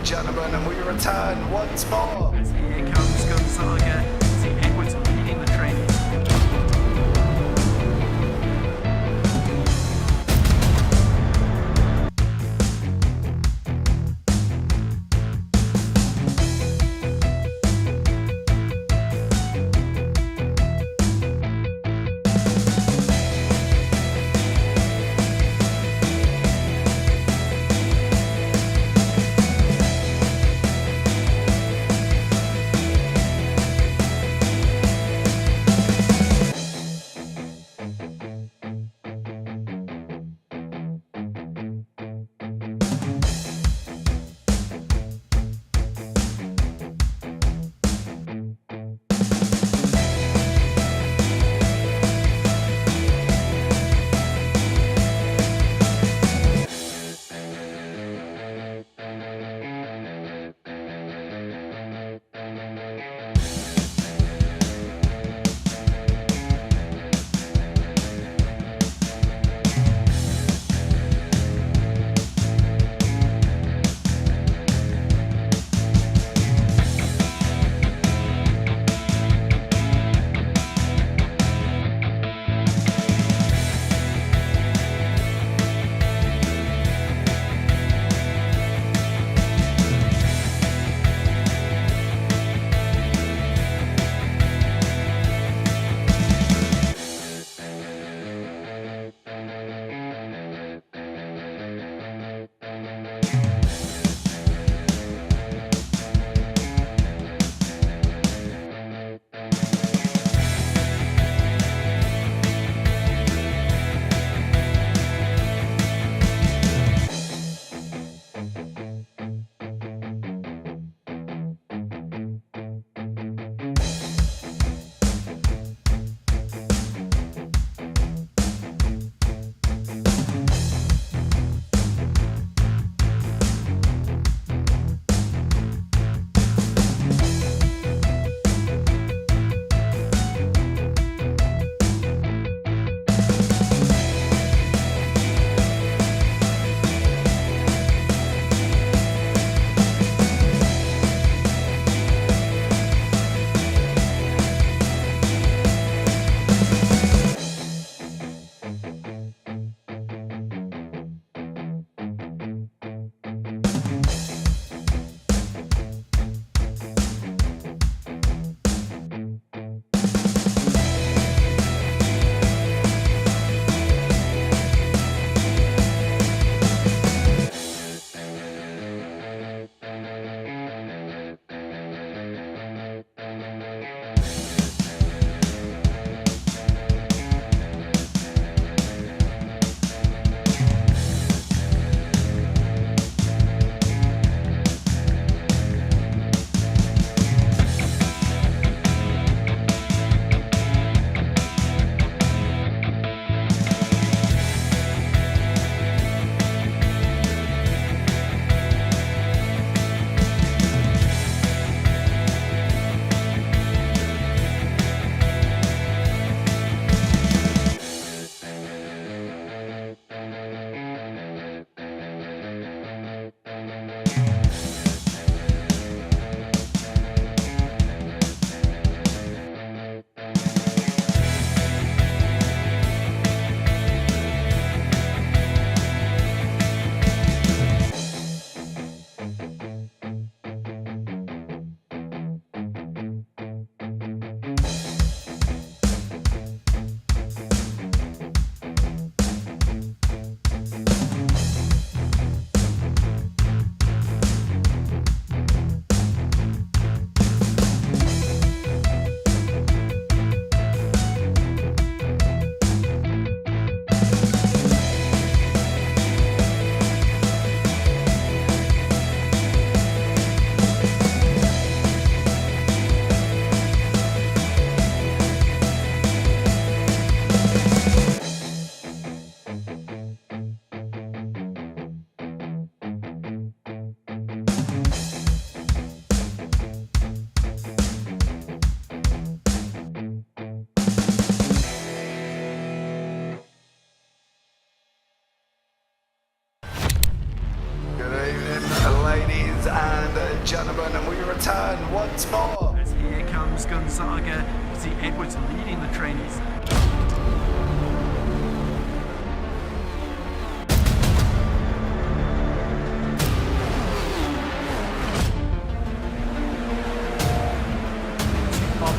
gentlemen, and we return once more. Here comes Gonzaga, the equity in the training. once more. As here comes Gonzaga. You see Edwards leading the trainees.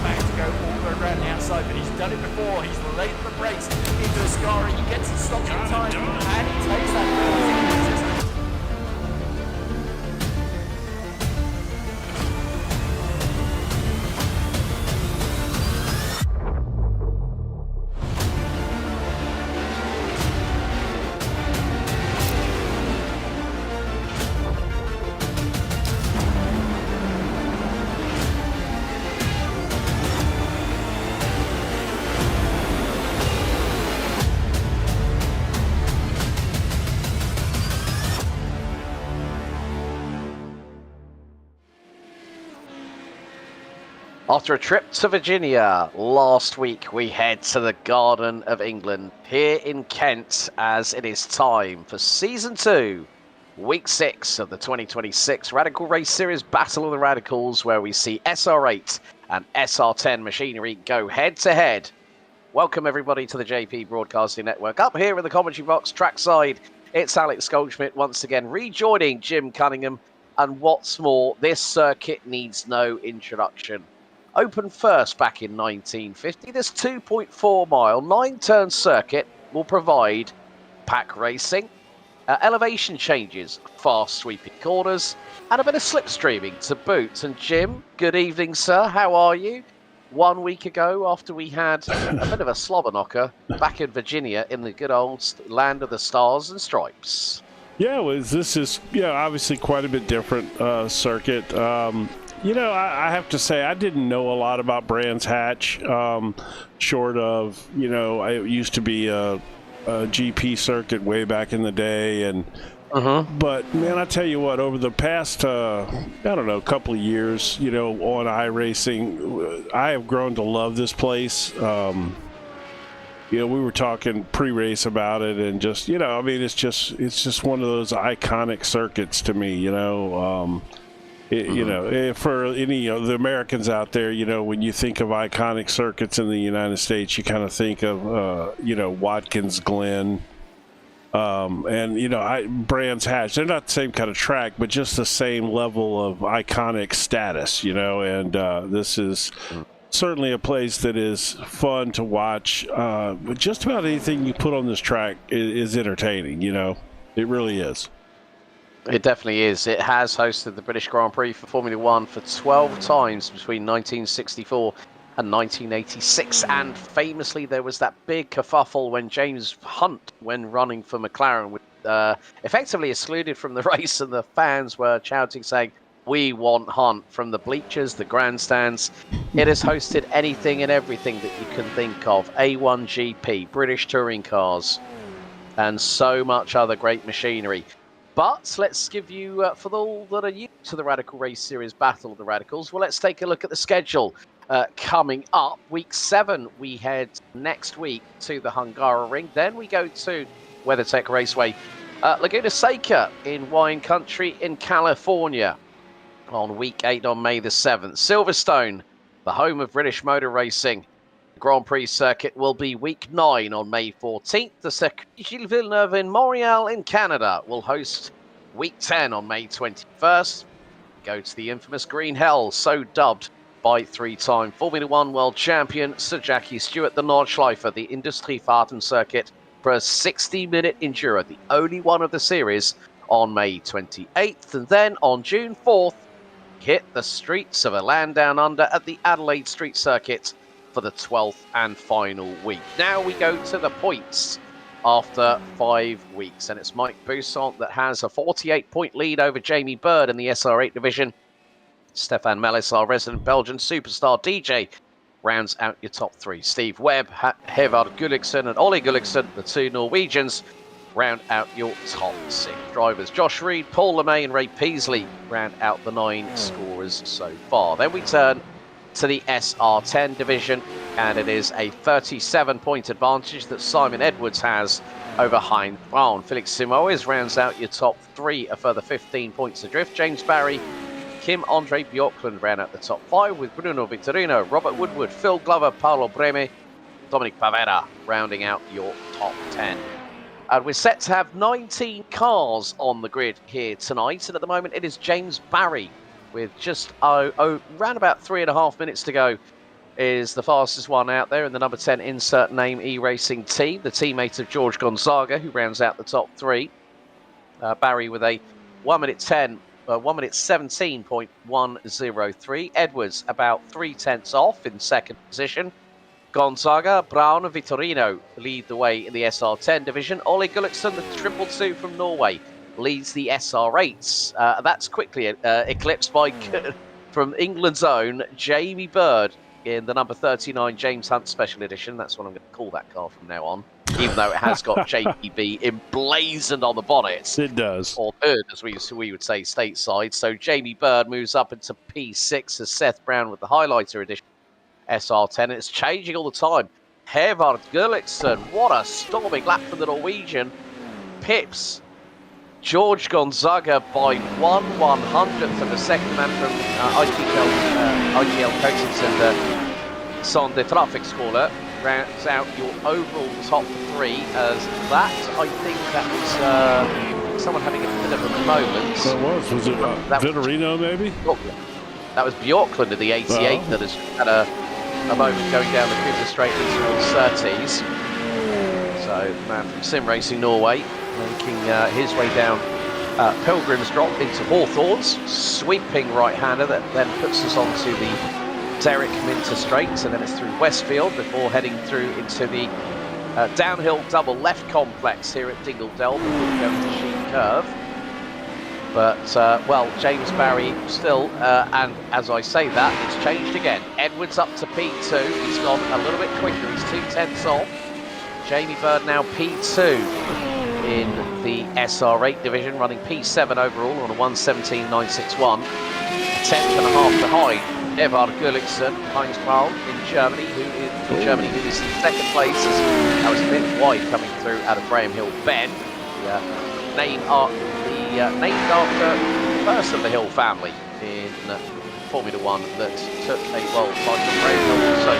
Back to go all the way around the outside, but he's done it before. He's laid the brakes into Ascari. He gets it stopped in time, and he takes that. After a trip to Virginia last week, we head to the Garden of England here in Kent as it is time for Season 2, Week 6 of the 2026 Radical Race Series Battle of the Radicals, where we see SR8 and SR10 machinery go head-to-head. Welcome everybody to the JP Broadcasting Network. Up here in the commentary box, trackside, it's Alex Goldschmidt once again rejoining Jim Cunningham. And what's more, this circuit needs no introduction. Opened first back in 1950, this 2.4-mile, 9-turn circuit will provide pack racing, elevation changes, fast sweeping corners, and a bit of slipstreaming to boot. And Jim, good evening, sir. How are you? 1 week ago, after we had a bit of a slobber knocker back in Virginia in the good old land of the stars and stripes. Yeah, this is obviously quite a bit different circuit. I have to say, I didn't know a lot about Brands Hatch, short of, I used to be a GP circuit way back in the day. And but, man, I tell you what, over the past, couple of years, on iRacing, I have grown to love this place. We were talking pre-race about it, and just, it's just one of those iconic circuits to me, for any of the Americans out there, when you think of iconic circuits in the United States, you kind of think of, Watkins Glen, and, Brands Hatch. They're not the same kind of track, but just the same level of iconic status, and this is certainly a place that is fun to watch. Just about anything you put on this track is entertaining, It really is. It definitely is. It has hosted the British Grand Prix for Formula One for 12 times between 1964 and 1986. And famously, there was that big kerfuffle when James Hunt, when running for McLaren, was effectively excluded from the race, and the fans were shouting, saying, "We want Hunt," from the bleachers, the grandstands. It has hosted anything and everything that you can think of. A1GP, British touring cars, and so much other great machinery. But let's give you, for all that are new to the Radical Race Series Battle of the Radicals, well, let's take a look at the schedule coming up. Week 7, we head next week to the Hungaroring. Then we go to WeatherTech Raceway, Laguna Seca in wine country in California on week 8 on May the 7th. Silverstone, the home of British motor racing. The Grand Prix circuit will be week 9 on May 14th. The Circuit Gilles Villeneuve in Montreal in Canada will host week 10 on May 21st. Go to the infamous Green Hell, so dubbed by 3-time Formula One world champion Sir Jackie Stewart, the Nordschleife, the Industriefahrten circuit, for a 60-minute enduro, the only one of the series, on May 28th. And then on June 4th, hit the streets of a land down under at the Adelaide Street Circuit for the 12th and final week. Now we go to the points after 5 weeks, and it's Mike Boussaint that has a 48-point lead over Jamie Bird in the SR8 division. Stefan Mellis, our resident Belgian superstar DJ, rounds out your top 3. Steve Webb, Hevard Gulliksen and Ollie Gulliksen, the 2 Norwegians, round out your top 6 drivers. Josh Reed, Paul LeMay and Ray Peasley round out the 9 scorers so far. Then we turn to the SR10 division, and it is a 37-point advantage that Simon Edwards has over Hein Brown. Felix Simoes rounds out your top 3, a further 15 points adrift. James Barry Kim-Andre Bjorklund ran out the top 5 with Bruno Vitorino, Robert Woodward, Phil Glover, Paolo Breme, Dominic Pavera rounding out your top 10. And we're set to have 19 cars on the grid here tonight. And at the moment, it is James Barry with just round about 3.5 minutes to go is the fastest one out there in the number 10 insert name E-Racing team, the teammate of George Gonzaga, who rounds out the top 3. Barry with a 1 minute 17.103. Edwards about 3/10 off in second position. Gonzaga, Brown and Vitorino lead the way in the SR10 division. Ole Gulliksen, the 222 from Norway, leads the SR8s. That's quickly eclipsed by, from England's own, Jamie Bird in the number 39 James Hunt Special Edition. That's what I'm going to call that car from now on, even though it has got JPB emblazoned on the bonnet. It does. Or third, as we would say, stateside. So Jamie Bird moves up into P6 as Seth Brown with the highlighter edition. SR10, it's changing all the time. Hervard Gulliksen, what a storming lap from the Norwegian. Pips George Gonzaga by 1/100th of a second. Man from IGL Coatings and Sonde Trafikskole rounds out your overall top 3 as that. I think that was someone having a bit of a moment. That was it Vitorino maybe? That was Bjorklund in the 88 that has had a moment going down the Cooper straight into the 30s. So the man from Sim Racing Norway making his way down Pilgrim's Drop into Hawthorns, sweeping right-hander that then puts us onto the Derek Minter straight, and then it's through Westfield before heading through into the downhill double left complex here at Dingle Dell before we go to Sheen Curve. But, well, James Barry still, and as I say that, it's changed again. Edwards up to P2. He's gone a little bit quicker. He's 2/10 off. Jamie Bird now P2 in the SR8 division, running P7 overall on a 1:17.961. 1/10.5 behind Evard Gulliksen, Heinz Paul in Germany, who is in second place. That was a bit wide coming through out of Graham Hill Bend. Named after the first of the Hill family in Formula One that took a world title. Graham Hill also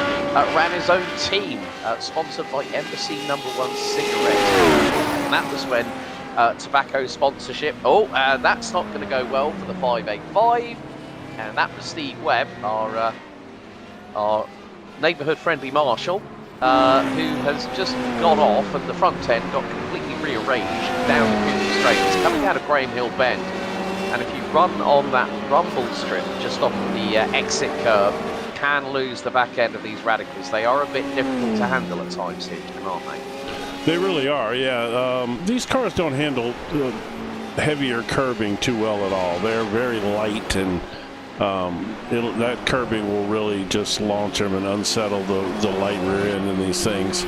ran his own team, sponsored by Embassy No. 1 Cigarettes. And that was when tobacco sponsorship. That's not going to go well for the 585. And that was Steve Webb, our neighbourhood-friendly marshal, who has just got off, and the front end got completely rearranged down the Cooper Straight. It's coming out of Graham Hill Bend, and if you run on that rumble strip just off the exit curve, you can lose the back end of these radicals. They are a bit difficult to handle at times here, aren't they? They really are, yeah. These cars don't handle heavier curbing too well at all. They're very light, and that curbing will really just launch them and unsettle the light rear end in these things.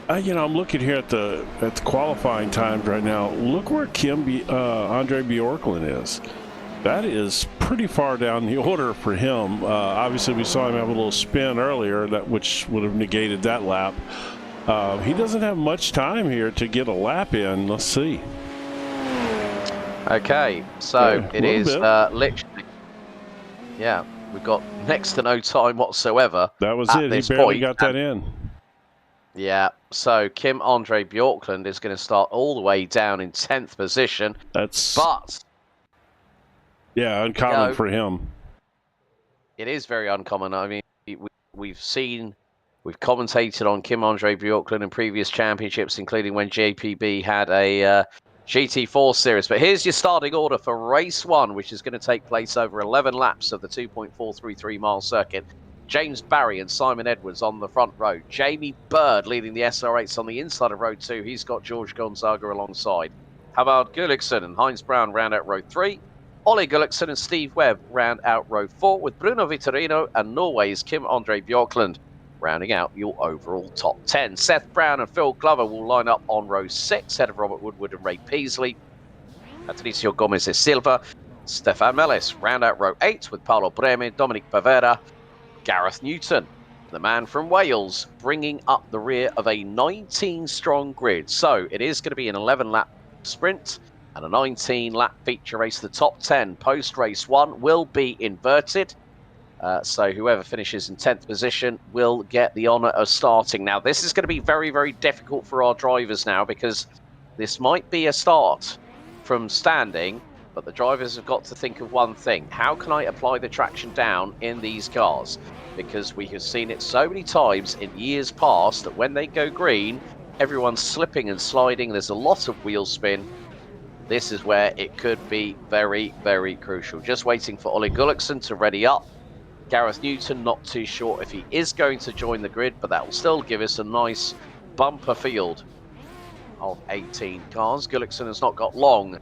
I'm looking here at the qualifying times right now. Look where Andre Bjorklund is. That is pretty far down the order for him. Obviously, we saw him have a little spin earlier, which would have negated that lap. He doesn't have much time here to get a lap in. Let's see. Okay, so it is literally, we've got next to no time whatsoever. That was it. He barely got that in. Yeah, so Kim-Andre Bjorklund is going to start all the way down in 10th position. Uncommon for him. It is very uncommon. I mean, we've commentated on Kim-Andre Bjorklund in previous championships, including when JPB had a GT4 series. But here's your starting order for race 1, which is going to take place over 11 laps of the 2.433 mile circuit. James Barry and Simon Edwards on the front row. Jamie Bird leading the SR8s on the inside of row 2. He's got George Gonzaga alongside. Havard Gulliksen and Heinz Brown round out row 3. Ole Gulliksen and Steve Webb round out row 4, with Bruno Vitorino and Norway's Kim-Andre Bjorklund rounding out your overall top 10. Seth Brown and Phil Glover will line up on row 6, ahead of Robert Woodward and Ray Peasley. Patricio Gomez de Silva, Stefan Mellis round out row 8, with Paolo Breme, Dominic Pavera, Gareth Newton, the man from Wales, bringing up the rear of a 19-strong grid. So it is going to be an 11-lap sprint. And a 19-lap feature race, the top 10 post-race 1 will be inverted. So whoever finishes in 10th position will get the honour of starting. Now, this is going to be very, very difficult for our drivers now, because this might be a start from standing, but the drivers have got to think of one thing. How can I apply the traction down in these cars? Because we have seen it so many times in years past that when they go green, everyone's slipping and sliding. There's a lot of wheel spin. This is where it could be very, very crucial. Just waiting for Ole Gulliksen to ready up. Gareth Newton, not too sure if he is going to join the grid, but that will still give us a nice bumper field of 18 cars. Gulliksen has not got long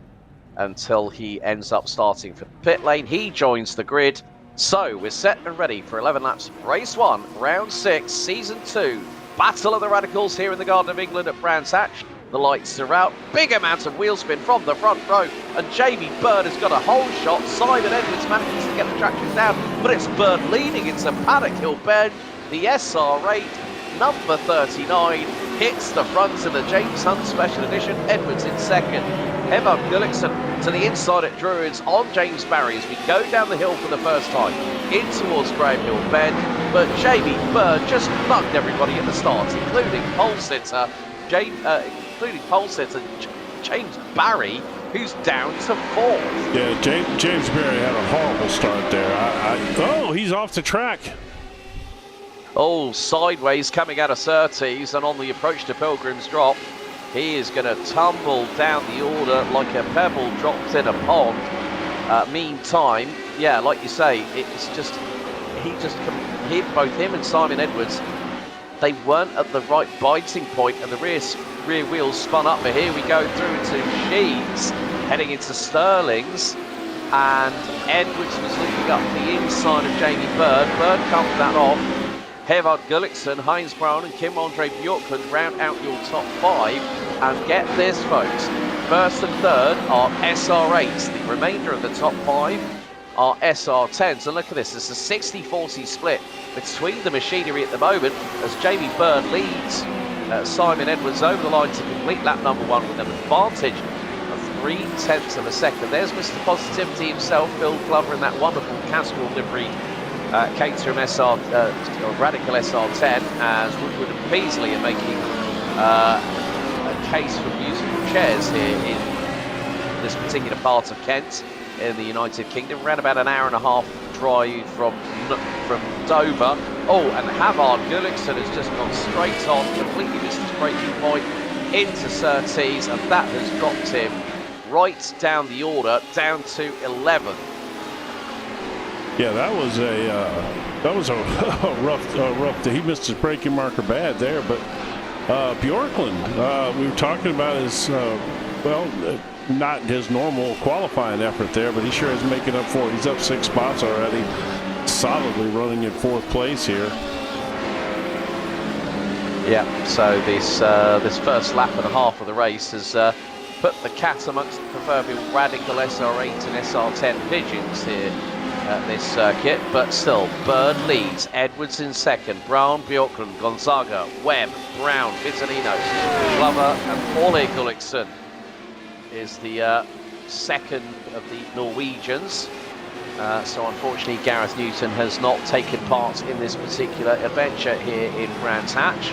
until he ends up starting for the pit lane. He joins the grid. So we're set and ready for 11 laps of race 1, round 6, season 2. Battle of the Radicals here in the Garden of England at Brands Hatch. The lights are out. Big amount of wheel spin from the front row. And Jamie Bird has got a whole shot. Simon Edwards manages to get the traction down. But it's Bird leading into Paddock Hill Bend. The SR8, number 39, hits the front of the James Hunt Special Edition. Edwards in second. Evan Gulliksen to the inside at Druids on James Barry as we go down the hill for the first time. In towards Graham Hill Bend. But Jamie Bird just mugged everybody at the start, including pole sitter James Barry, who's down to 4th. Yeah, James Barry had a horrible start there. Oh, he's off the track. Oh, sideways coming out of Surtees, and on the approach to Pilgrim's Drop, he is going to tumble down the order like a pebble dropped in a pond. Meantime, yeah, like you say, it's just, both him and Simon Edwards, they weren't at the right biting point, and the rear wheels spun up. But here we go through into Sheaves, heading into Sterling's, and Edwards was looking up the inside of Jamie Bird. Bird comes that off. Hevard Gulliksen, Heinz Brown and Kim-Andre Bjorklund round out your top 5. And get this, folks, first and third are SR8s. The remainder of the top 5 are SR10s. And look at this, it's a 60-40 split between the machinery at the moment as Jamie Bird leads Simon Edwards over the line to complete lap number 1 with an advantage of 0.3 of a second. There's Mr. Positivity himself, Phil Glover, in that wonderful Castrol livery Caterham Radical SR10, as Woodward and Peasley are making a case for musical chairs here in this particular part of Kent in the United Kingdom. Around about an hour and a half drive from Dover. Oh, and Havard Gulliksen has just gone straight on, completely missed his braking point into Surtees, and that has dropped him right down the order, down to 11th. Yeah, that was a rough. He missed his braking marker bad there, but Bjorklund, we were talking about his not his normal qualifying effort there, but he sure is making up for it. He's up 6 spots already, solidly running in 4th place here. Yeah, so this first lap and a half of the race has put the cat amongst the proverbial Radical SR8 and SR10 pigeons here at this circuit, but still, Bird leads, Edwards in second, Brown, Bjorklund, Gonzaga, Webb, Brown, Vitorino, Glover, and Ole Gulliksen is the second of the Norwegians. So unfortunately, Gareth Newton has not taken part in this particular adventure here in Brands Hatch.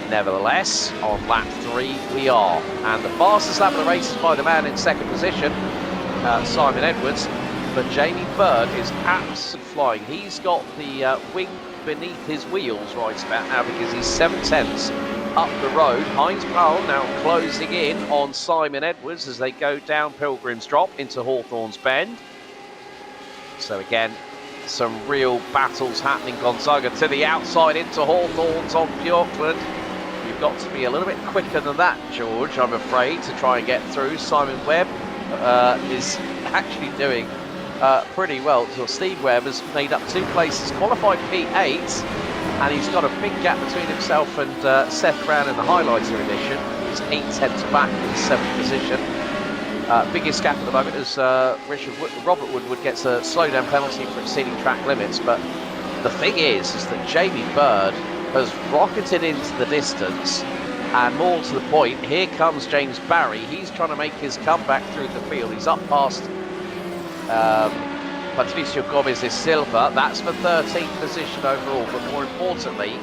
Nevertheless, on lap 3 we are, and the fastest lap of the race is by the man in second position, Simon Edwards. But Jamie Bird is absolutely flying. He's got the wing beneath his wheels right about now, because he's 7/10 up the road. Heinz Powell now closing in on Simon Edwards as they go down Pilgrim's Drop into Hawthorne's Bend. So again, some real battles happening. Gonzaga to the outside into Hawthorne's on Bjorklund. You've got to be a little bit quicker than that, George, I'm afraid, to try and get through. Simon Webb is actually doing pretty well. So Steve Webb has made up 2 places, qualified P8, and he's got a big gap between himself and Seth Brown in the highlighter edition. He's 8/10 back in the 7th position. Biggest gap at the moment as Robert Woodward gets a slowdown penalty for exceeding track limits. But the thing is that Jamie Bird has rocketed into the distance And more to the point, here comes James Barry. He's trying to make his comeback through the field. He's up past Patricio Gomez de Silva. That's for 13th position overall, but more importantly,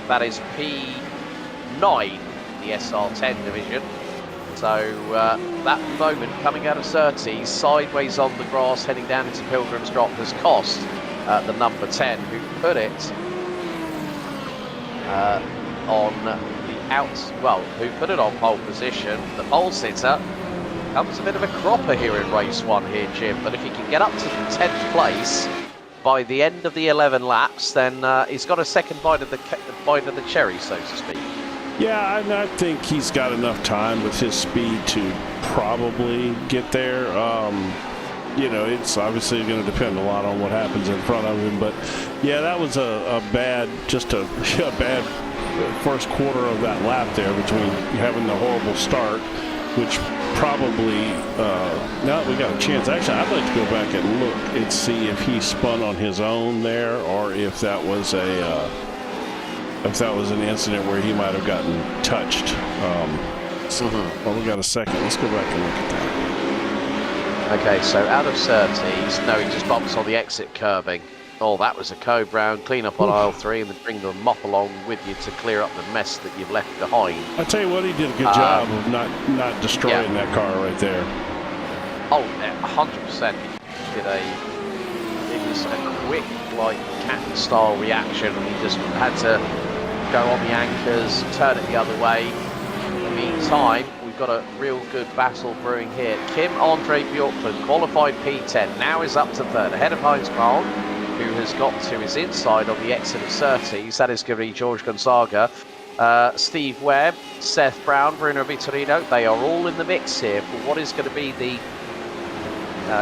that is P9, the SR10 division. So that moment coming out of Surtees, sideways on the grass, heading down into Pilgrim's Drop, has cost the number 10, who put it on the who put it on pole position. The pole sitter comes a bit of a cropper here in race 1 here, Jim, but if he can get up to 10th place by the end of the 11 laps, then he's got a second bite of the cherry, so to speak. Yeah, and I think he's got enough time with his speed to probably get there. You know, it's obviously going to depend a lot on what happens in front of him, but yeah, that was a bad first quarter of that lap there, between having the horrible start, which probably now that we got a chance, actually I'd like to go back and look and see if he spun on his own there, or if that was an incident where he might have gotten touched. Well, we got a second. Let's go back and look at that. Okay, so out of Surtees, no, he just bumps on the exit curbing. Oh, that was a co-brown. Clean up on aisle 3 and then bring the mop along with you to clear up the mess that you've left behind. I tell you what, he did a good job of not destroying that car right there. Oh, 100%. It was a quick, like, cat-style reaction, and he just had to go on the anchors, turn it the other way. In the meantime, we've got a real good battle brewing here. Kim-Andre Bjorklund, qualified P10, now is up to 3rd, ahead of Heinz Brown, who has got to his inside on the exit of Surtees. That is going to be George Gonzaga. Steve Webb, Seth Brown, Bruno Vitorino, they are all in the mix here for what is going to be the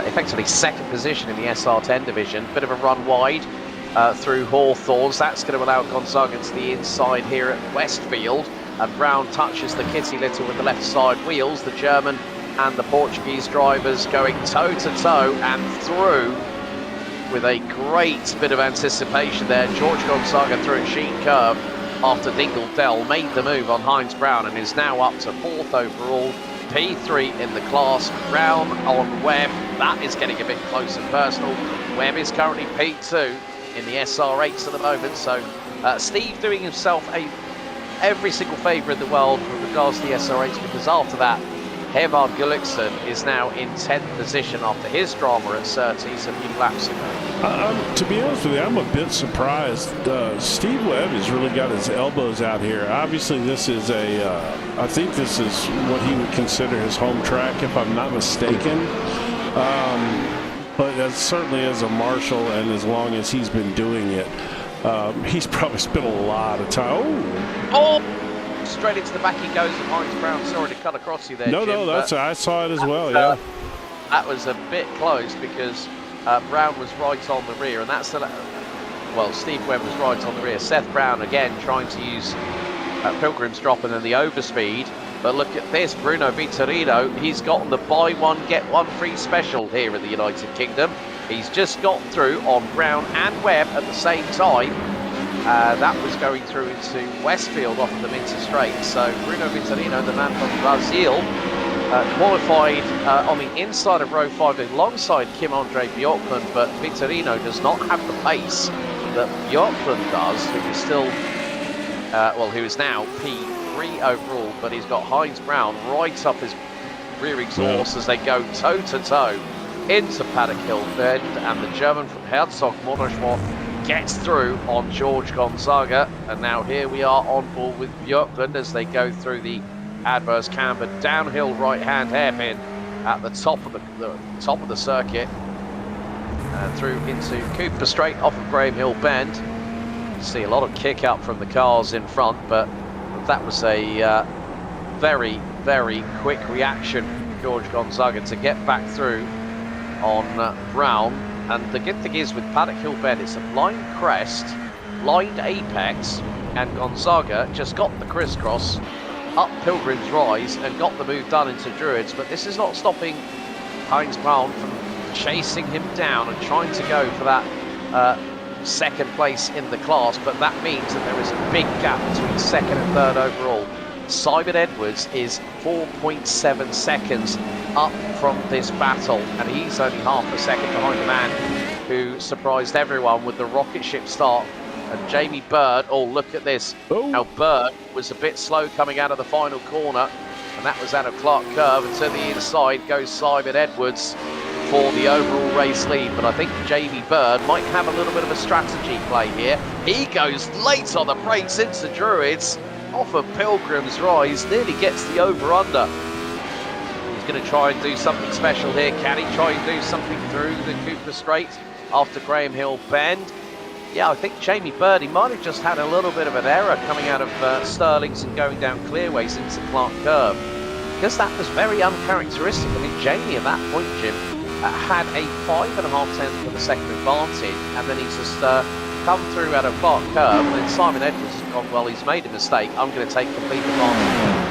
effectively second position in the SR10 division. Bit of a run wide through Hawthorns. That's going to allow Gonzaga to the inside here at Westfield. And Brown touches the kitty little with the left side wheels. The German and the Portuguese drivers going toe-to-toe and through with a great bit of anticipation there. George Gonzaga through a sheet curve after Dingle Dell made the move on Heinz Brown and is now up to 4th overall, P3 in the class. Brown on Webb, that is getting a bit close and personal. Webb is currently P2 in the SR8s at the moment, so Steve doing himself every single favour in the world with regards to the SR8s, because after that, Hervard Gullikson is now in 10th position after his drama at Surtees a few laps ago. To be honest with you, I'm a bit surprised. Steve Webb has really got his elbows out here. Obviously, this is I think this is what he would consider his home track, if I'm not mistaken. But certainly as a marshal, and as long as he's been doing it, he's probably spent a lot of time. Oh! Straight into the back he goes, and Heinz Brown. Sorry to cut across you there, Jim. No, I saw it as well, yeah. That was a bit close, because Brown was right on the rear, and that's Steve Webb was right on the rear. Seth Brown, again, trying to use Pilgrim's Drop and then the overspeed. But look at this, Bruno Vitorino, he's gotten the buy one, get one free special here in the United Kingdom. He's just got through on Brown and Webb at the same time. That was going through into Westfield off of the Minter Straight. So Bruno Vitorino, the man from Brazil, qualified on the inside of row 5 alongside Kim-Andre Bjorklund, but Vitorino does not have the pace that Bjorklund does, who is still, who is now P3 overall, but he's got Heinz Brown right up his rear exhaust as they go toe-to-toe into Paddock Hill Bend, and the German from Herzog Motorsport gets through on George Gonzaga, and now here we are on board with Bjorklund as they go through the adverse camber downhill right-hand hairpin at the top of the circuit, and through into Cooper Straight off of Graham Hill Bend. You see a lot of kick up from the cars in front, but that was a very, very quick reaction from George Gonzaga to get back through on Brown. And the good thing is with Paddock Hill Bend, it's a blind crest, blind apex, and Gonzaga just got the crisscross up Pilgrim's Rise and got the move done into Druids. But this is not stopping Heinz Brown from chasing him down and trying to go for that second place in the class. But that means that there is a big gap between second and third overall. Simon Edwards is 4.7 seconds up from this battle, and he's only half a second behind the man who surprised everyone with the rocket ship start. And Jamie Bird, oh, look at this. Oh. Now, Bird was a bit slow coming out of the final corner, and that was out of Clark Curve, and to the inside goes Simon Edwards for the overall race lead. But I think Jamie Bird might have a little bit of a strategy play here. He goes late on the brakes into Druids, off of Pilgrim's Rise, nearly gets the over-under. He's going to try and do something special here. Can he try and do something through the Cooper Straight after Graham Hill Bend? Yeah, I think Jamie Bird, he might have just had a little bit of an error coming out of Stirlings and going down Clearways into Clark Curve, because that was very uncharacteristic. I mean, Jamie at that point, Jim, had a 5.5 tenths of a second advantage, and then he's just come through out of Clark Curve, and then Simon Edwards has gone, well, he's made a mistake, I'm going to take complete advantage.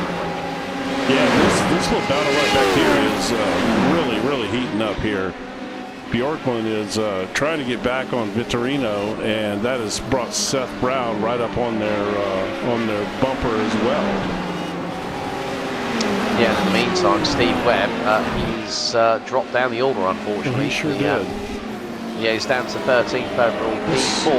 Yeah, this little battle right back here is really heating up here. Bjorklund is trying to get back on Vittorino, and that has brought Seth Brown right up on their bumper as well. Yeah, in the meantime, Steve Webb, he's dropped down the order, unfortunately. He sure did. Yeah, he's down to 13th overall, P4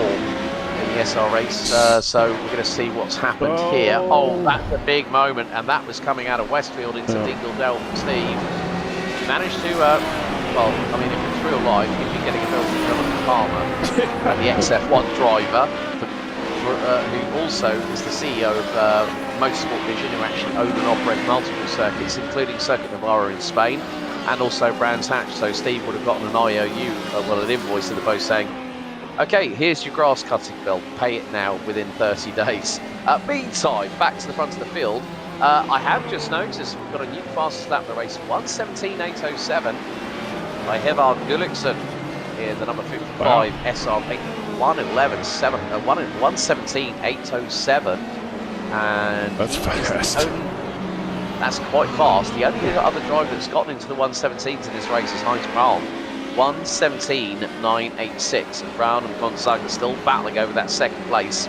in the SR race. So we're going to see what's happened here. Oh, that's a big moment, and that was coming out of Westfield into Dingledale from Steve. He managed to, well, I mean, if it's real life, he'd be getting a bill from Jonathan Palmer, the XF1 driver, who also is the CEO of Motorsport Vision, who actually own and operate multiple circuits, including Circuit Navarra in Spain, and also Brands Hatch. So Steve would have gotten an IOU, well, an invoice to the post saying, okay, here's your grass cutting bill, pay it now within 30 days. Meantime, back to the front of the field, I have just noticed we've got a new fastest lap of the race, 1:17.807 by Hevard Gulliksen in the number 55 SR8, 1:17.807. And that's fast. That's quite fast. The only other driver that's gotten into the 1:17s in this race is Heinz Brown. 1:17.986. And Brown and Gonzaga still battling over that second place.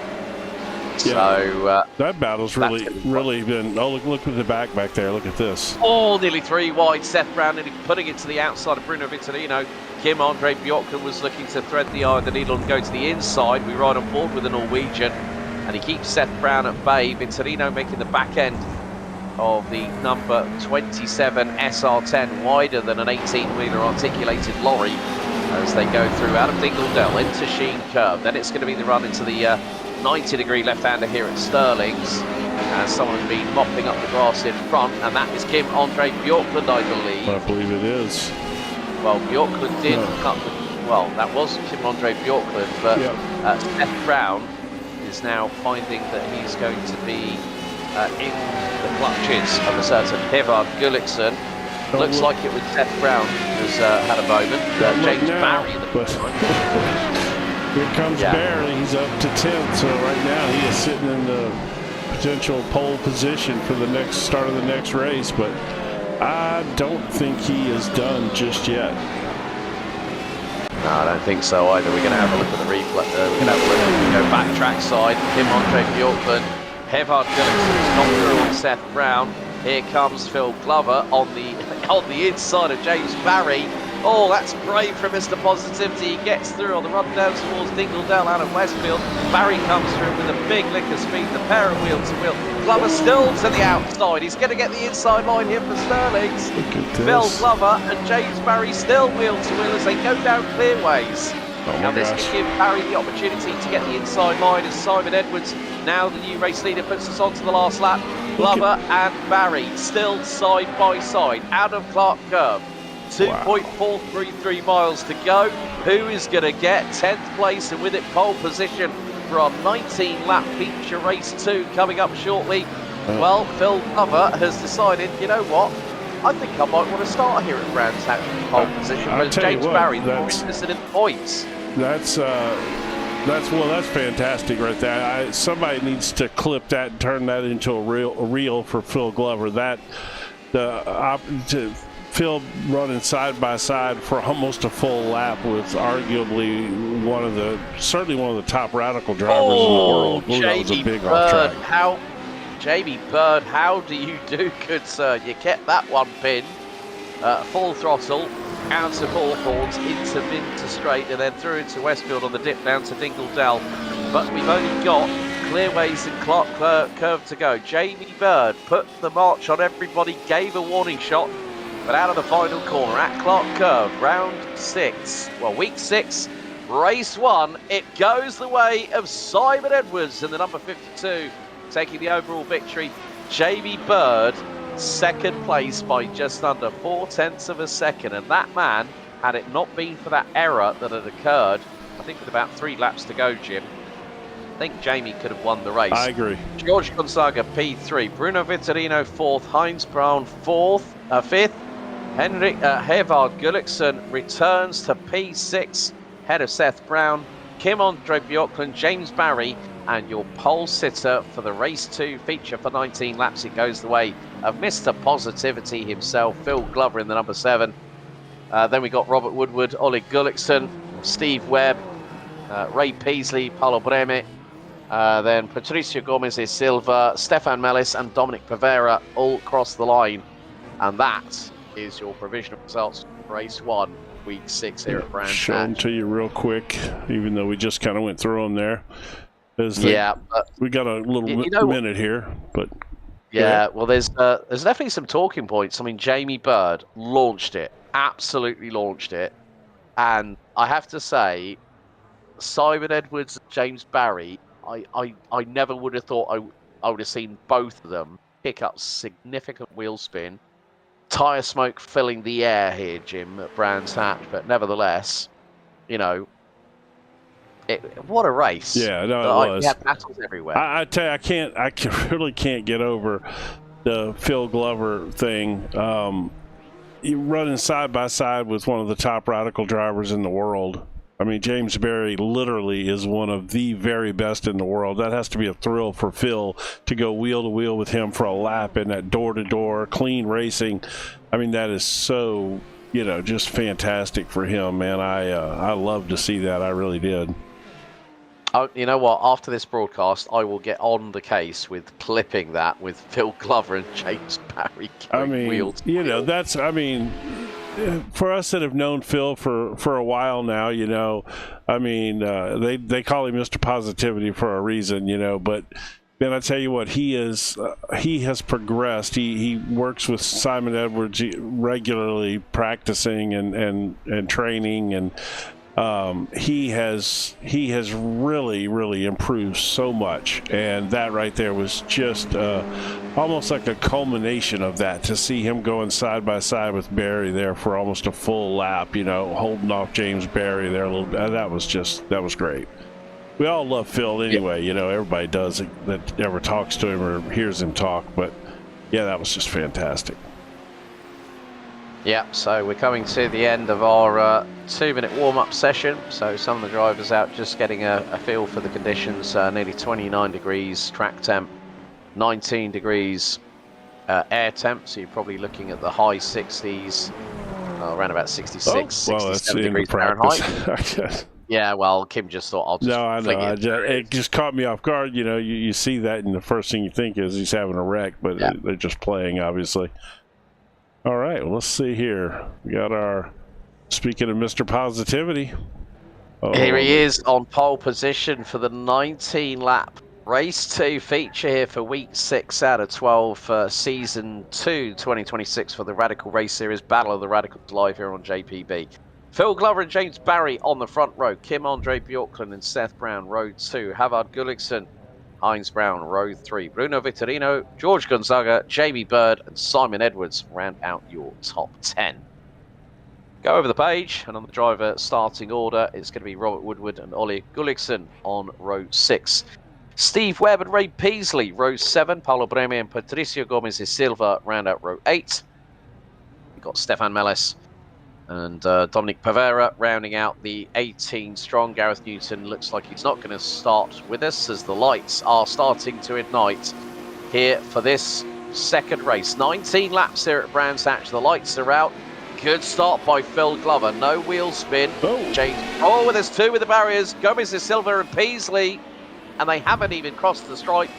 Yeah. So that battle's really been. Oh, look at the back there. Look at this. Oh, nearly 3 wide. Seth Brown nearly putting it to the outside of Bruno Vittorino. Kim Andre Bjorklund was looking to thread the eye of the needle and go to the inside. We ride on board with the Norwegian, and he keeps Seth Brown at bay. Vittorino making the back end of the number 27 SR10 wider than an 18-wheeler articulated lorry as they go through out of Dingledale into Sheen Curve. Then it's going to be the run into the 90-degree left-hander here at Stirlings, as someone has been mopping up the grass in front, and that is Kim Andre Bjorklund, I believe. I believe it is. Well, Bjorklund did cut the, well, that was Kim Andre Bjorklund, but Seth Brown is now finding that he's going to be in the clutches of a certain Hevard Gulliksen. Looks like it was Seth Brown who's had a moment. James Barry in the here comes Barry. He's up to 10th, so right now he is sitting in the potential pole position for the next start of the next race, but I don't think he is done just yet. No, I don't think so either. We're going to have a look at the replay. We're going to have a look at the go back track side. Kim Andre Bjorklund, Hevard Gulliksen's not through on Seth Brown. Here comes Phil Glover on the inside of James Barry. Oh, that's brave from Mr. Positivity. He gets through on the run down towards Dingledale out of Westfield. Barry comes through with a big lick of speed, the pair of wheel to wheel. Glover still to the outside. He's going to get the inside line here for Stirlings. Phil Glover and James Barry still wheel to wheel as they go down Clearways. Now this can give Barry the opportunity to get the inside line as Simon Edwards, now the new race leader, puts us on to the last lap. Glover and Barry still side by side out of Clark Curve. 2.433 miles to go. Who is going to get 10th place and with it pole position for our 19-lap feature race 2 coming up shortly? Well, Phil Glover has decided, you know what? I think I might want to start here at Brands Hatch pole position, whereas James Barry more interested in points. That's fantastic right there. Somebody needs to clip that and turn that into a reel for Phil Glover. Phil running side by side for almost a full lap with arguably certainly one of the top radical drivers in the world. That was a big off track. Jamie Bird, how do you do, good sir? You kept that one pinned. Full throttle, out of Hawthorns, into Minter Straight, and then through into Westfield on the dip down to Dingledell. But we've only got Clearways and Clark Curve to go. Jamie Bird put the march on everybody, gave a warning shot, but out of the final corner at Clark Curve, round 6, well, week 6, race 1, it goes the way of Simon Edwards in the number 52, taking the overall victory. Jamie Bird, second place by just under 0.4 of a second, and that man, had it not been for that error that had occurred, I think with about 3 laps to go, Jim, I think Jamie could have won the race. I agree. George Gonzaga P3, Bruno Vitorino 4th, Heinz Brown 5th, Henrik Hervard Gulliksen returns to P6, head of Seth Brown, Kim Andre Bjorklund, James Barry, and your pole sitter for the race 2 feature for 19 laps. It goes the way of Mr. Positivity himself, Phil Glover in the number 7. Then we got Robert Woodward, Oleg Gulliksen, Steve Webb, Ray Peasley, Paulo Breme, then Patricio Gomez e Silva, Stefan Mellis, and Dominic Pavera all cross the line. And that is your provisional results for race 1, week 6 here at Brands Show them to you real quick, even though we just kind of went through them there. Yeah, but we got a little minute here, but yeah, well, there's definitely some talking points. I mean, Jamie Bird launched it, absolutely launched it, and I have to say, Simon Edwards and James Barry, I never would have thought I would have seen both of them pick up significant wheel spin, tyre smoke filling the air here, Jim, at Brands Hatch, but nevertheless, you know. What a race! Yeah, no, it was. We had battles everywhere. I tell you, I really can't get over the Phil Glover thing. You're running side by side with one of the top radical drivers in the world. I mean, James Barry literally is one of the very best in the world. That has to be a thrill for Phil to go wheel to wheel with him for a lap in that door to door clean racing. I mean, that is so, just fantastic for him, man. I love to see that. I really did. You know what? After this broadcast, I will get on the case with clipping that with Phil Glover and James Barry going wheel to wheel. That's, for us that have known Phil for a while now, they call him Mr. Positivity for a reason, but man, I tell you what, he has progressed. He works with Simon Edwards regularly, practicing and training, and he has really improved so much, and that right there was just almost like a culmination of that, to see him going side by side with Barry there for almost a full lap, holding off James Barry there a little bit. That was great. We all love Phil anyway, everybody does that ever talks to him or hears him talk, but yeah, that was just fantastic. Yeah, so we're coming to the end of our 2-minute warm-up session. So some of the drivers out just getting a feel for the conditions. Nearly 29 degrees track temp, 19 degrees air temp. So you're probably looking at the high 60s, around about 66, 67 degrees Fahrenheit. Yeah, well, Kim just thought I'll just. No, I know. It just caught me off guard. You see that, and the first thing you think is he's having a wreck, but they're just playing, obviously. All right, well, let's see here. We got speaking of Mr. Positivity. Here he is on pole position for the 19-lap race 2 feature here for week 6 out of 12 for season 2 2026 for the Radical Race Series Battle of the Radicals live here on JPB. Phil Glover and James Barry on the front row. Kim Andre Bjorklund and Seth Brown, row 2. Havard Gulliksen, Heinz Brown, row 3. Bruno Vitorino, George Gonzaga, Jamie Bird, and Simon Edwards round out your top 10. Go over the page, and on the driver starting order, it's going to be Robert Woodward and Ollie Gulliksen on row 6. Steve Webb and Ray Peasley, row 7. Paulo Breme and Patricio Gomez e Silva round out row 8. We've got Stefan Mellis and Dominic Pavera rounding out the 18 strong. Gareth Newton looks like he's not going to start with us as the lights are starting to ignite here for this second race. 19 laps here at Brands Hatch. The lights are out. Good start by Phil Glover. No wheel spin. James. Oh, there's 2 with the barriers. Gomez de Silva and Peasley. And they haven't even crossed the stripe.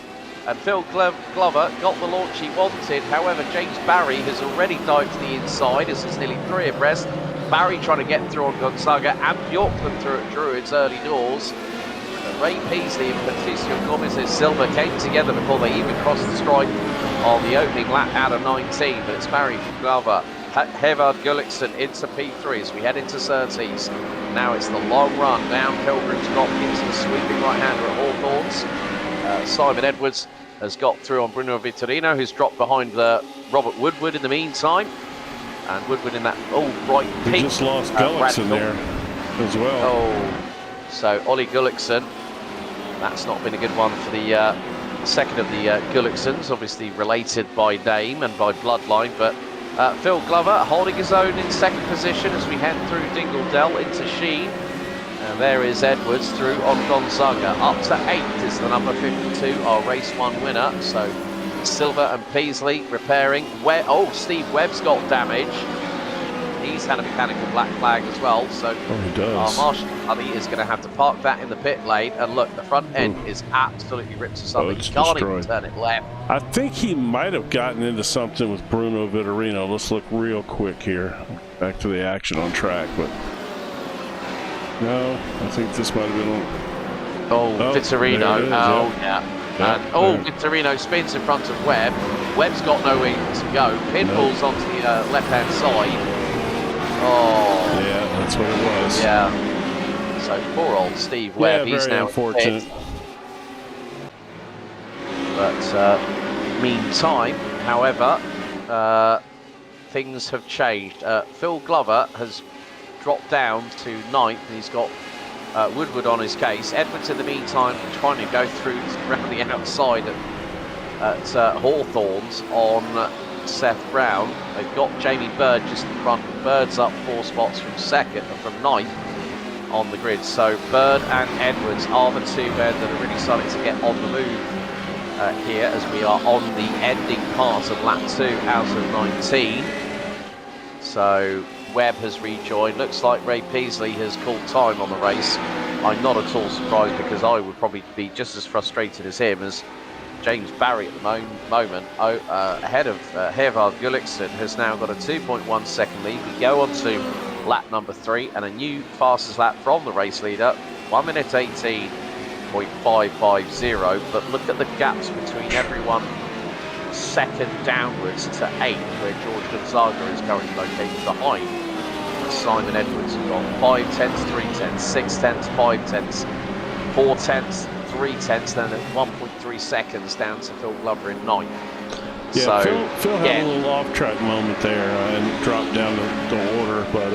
And Phil Glover got the launch he wanted. However, James Barry has already dived to the inside. This is nearly 3 abreast. Barry trying to get through on Gonzaga and Bjorkman through at Druids early doors. But Ray Peasley and Patricio Gomez's Silva came together before they even crossed the stripe on the opening lap out of 19. But it's Barry from Glover. Hevard Gullikson into P3 as we head into Surtees. Now it's the long run down Pilgrim's Drop into the sweeping right-hander at Hawthorns. Simon Edwards has got through on Bruno Vitorino, who's dropped behind Robert Woodward in the meantime. And Woodward in that bright pink. We just lost Gullikson there as well. Oh, so Ollie Gullikson. That's not been a good one for the second of the Gulliksons, obviously related by name and by bloodline, but Phil Glover holding his own in second position as we head through Dingle Dell into Sheen. And there is Edwards through on Gonzaga. Up to 8th is the number 52, our race 1 winner. So Silva and Peasley repairing. Steve Webb's got damage. He's had a mechanical black flag as well. So he does. Our Marshall Cuddy is going to have to park that in the pit lane. And look, the front end is absolutely ripped to something. It's You can't destroyed. even turn it left. I think he might have gotten into something with Bruno Vitorino. Let's look real quick here. Back to the action on track, but no, I think this might have been on. Vitorino. Yeah. And Vitorino spins in front of Webb. Webb's got nowhere to go. Pinballs onto the left-hand side. Oh. Yeah, that's what it was. Yeah. So poor old Steve Webb. He's very now unfortunate. hit. But meantime, however, things have changed. Phil Glover has dropped down to 9th, and he's got Woodward on his case. Edwards, in the meantime, trying to go through around the outside at Hawthorns on Seth Brown. They've got Jamie Bird just in front. Bird's up 4 spots from 9th on the grid. So Bird and Edwards are the 2 men that are really starting to get on the move here as we are on the ending part of lap 2 out of 19. So Webb has rejoined. Looks like Ray Peasley has called time on the race. I'm not at all surprised because I would probably be just as frustrated as him, as James Barry at the moment, ahead of Hervard Gullikson, has now got a 2.1 second lead. We go on to lap number 3 and a new fastest lap from the race leader, 1 minute 18.550. But look at the gaps between everyone second downwards to 8th, where George Gonzaga is currently located behind Simon Edwards. We've got 5 tenths, 3 tenths, 6 tenths, 5 tenths, 4 tenths, 3 tenths, then at 1.3 seconds down to Phil Glover in 9th. Yeah, So, Phil had a little off-track moment there and dropped down the order, but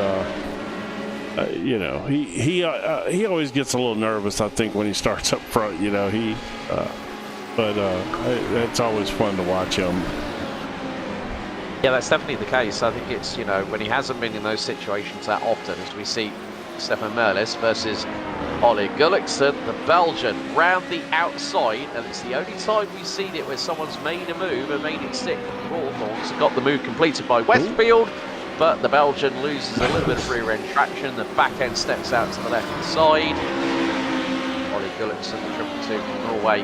you know, he always gets a little nervous, I think, when he starts up front. You know, it's always fun to watch him. Yeah, that's definitely the case. I think it's, you know, when he hasn't been in those situations that often, as we see Stefan Merlis versus Ollie Gullikson, the Belgian, round the outside, and it's the only time we've seen it where someone's made a move and made it stick. Hawthorns got the move completed by Westfield, but the Belgian loses a little bit of rear end traction. The back end steps out to the left side. Ollie Gullikson, the 222 from Norway,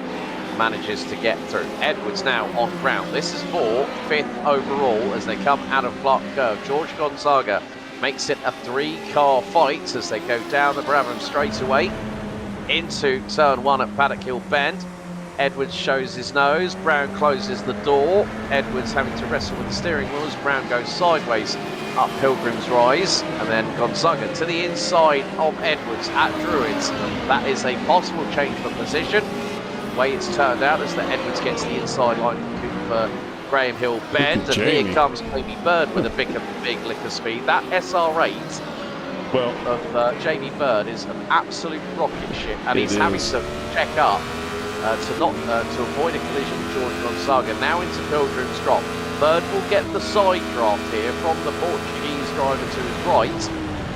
manages to get through. Edwards now on ground. This is for 5th overall as they come out of Clark Curve. George Gonzaga makes it a 3-car fight as they go down the Brabham straightaway into turn 1 at Paddock Hill Bend. Edwards shows his nose. Brown closes the door. Edwards having to wrestle with the steering wheel as Brown goes sideways up Pilgrim's Rise. And then Gonzaga to the inside of Edwards at Druids. That is a possible change of position. The way it's turned out is that Edwards gets the inside line for Graham Hill Bend, and here comes Jamie Bird with a big lick of speed. That SR8 of Jamie Bird is an absolute rocket ship, and he's having to check up to avoid a collision with George Gonzaga. Now into Pilgrim's Drop. Bird will get the side draft here from the Portuguese driver to his right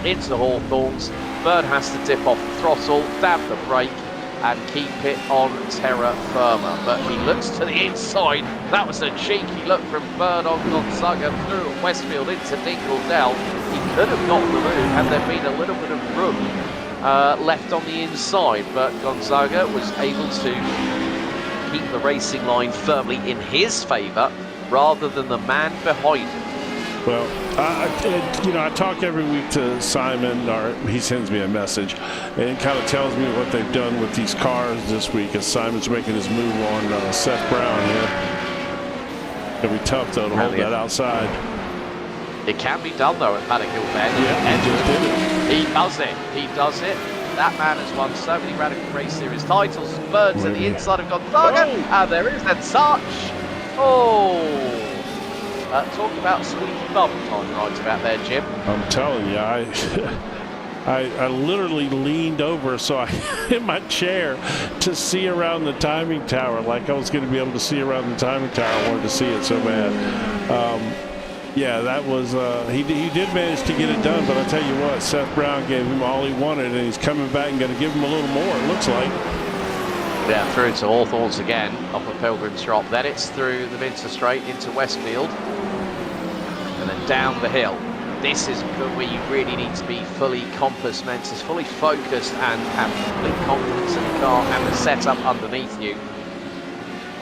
into Hawthorns. Bird has to dip off the throttle, dab the brake, and keep it on terra firma. But he looks to the inside. That was a cheeky look from Bird on Gonzaga through Westfield into Dingle Dell. He could have gotten the move had there been a little bit of room left on the inside, but Gonzaga was able to keep the racing line firmly in his favour rather than the man behind him. Well, I talk every week to Simon, or he sends me a message, and kind of tells me what they've done with these cars this week as Simon's making his move on Seth Brown here. It'll be tough, though, to hold that outside. It can be done, though, at Paddock Hill Bend. Yeah, he just did it. He does it. He does it. That man has won so many Radical Race Series titles. Birds at the inside have gone target. And there is a touch. Oh. Talk about squeaky bum time right about there, Jim. I'm telling you, I literally leaned over in my chair to see around the timing tower, like I was going to be able to see around the timing tower. I wanted to see it so bad. Yeah, that was he did manage to get it done, but I tell you what, Seth Brown gave him all he wanted, and he's coming back and going to give him a little more, it looks like. Yeah, through to Hawthorns again, off of Pilgrim's Drop. Then it's through the Minster Straight into Westfield. And then down the hill. This is where you really need to be fully compass mentis, fully focused, and have complete confidence in the car and the setup underneath you.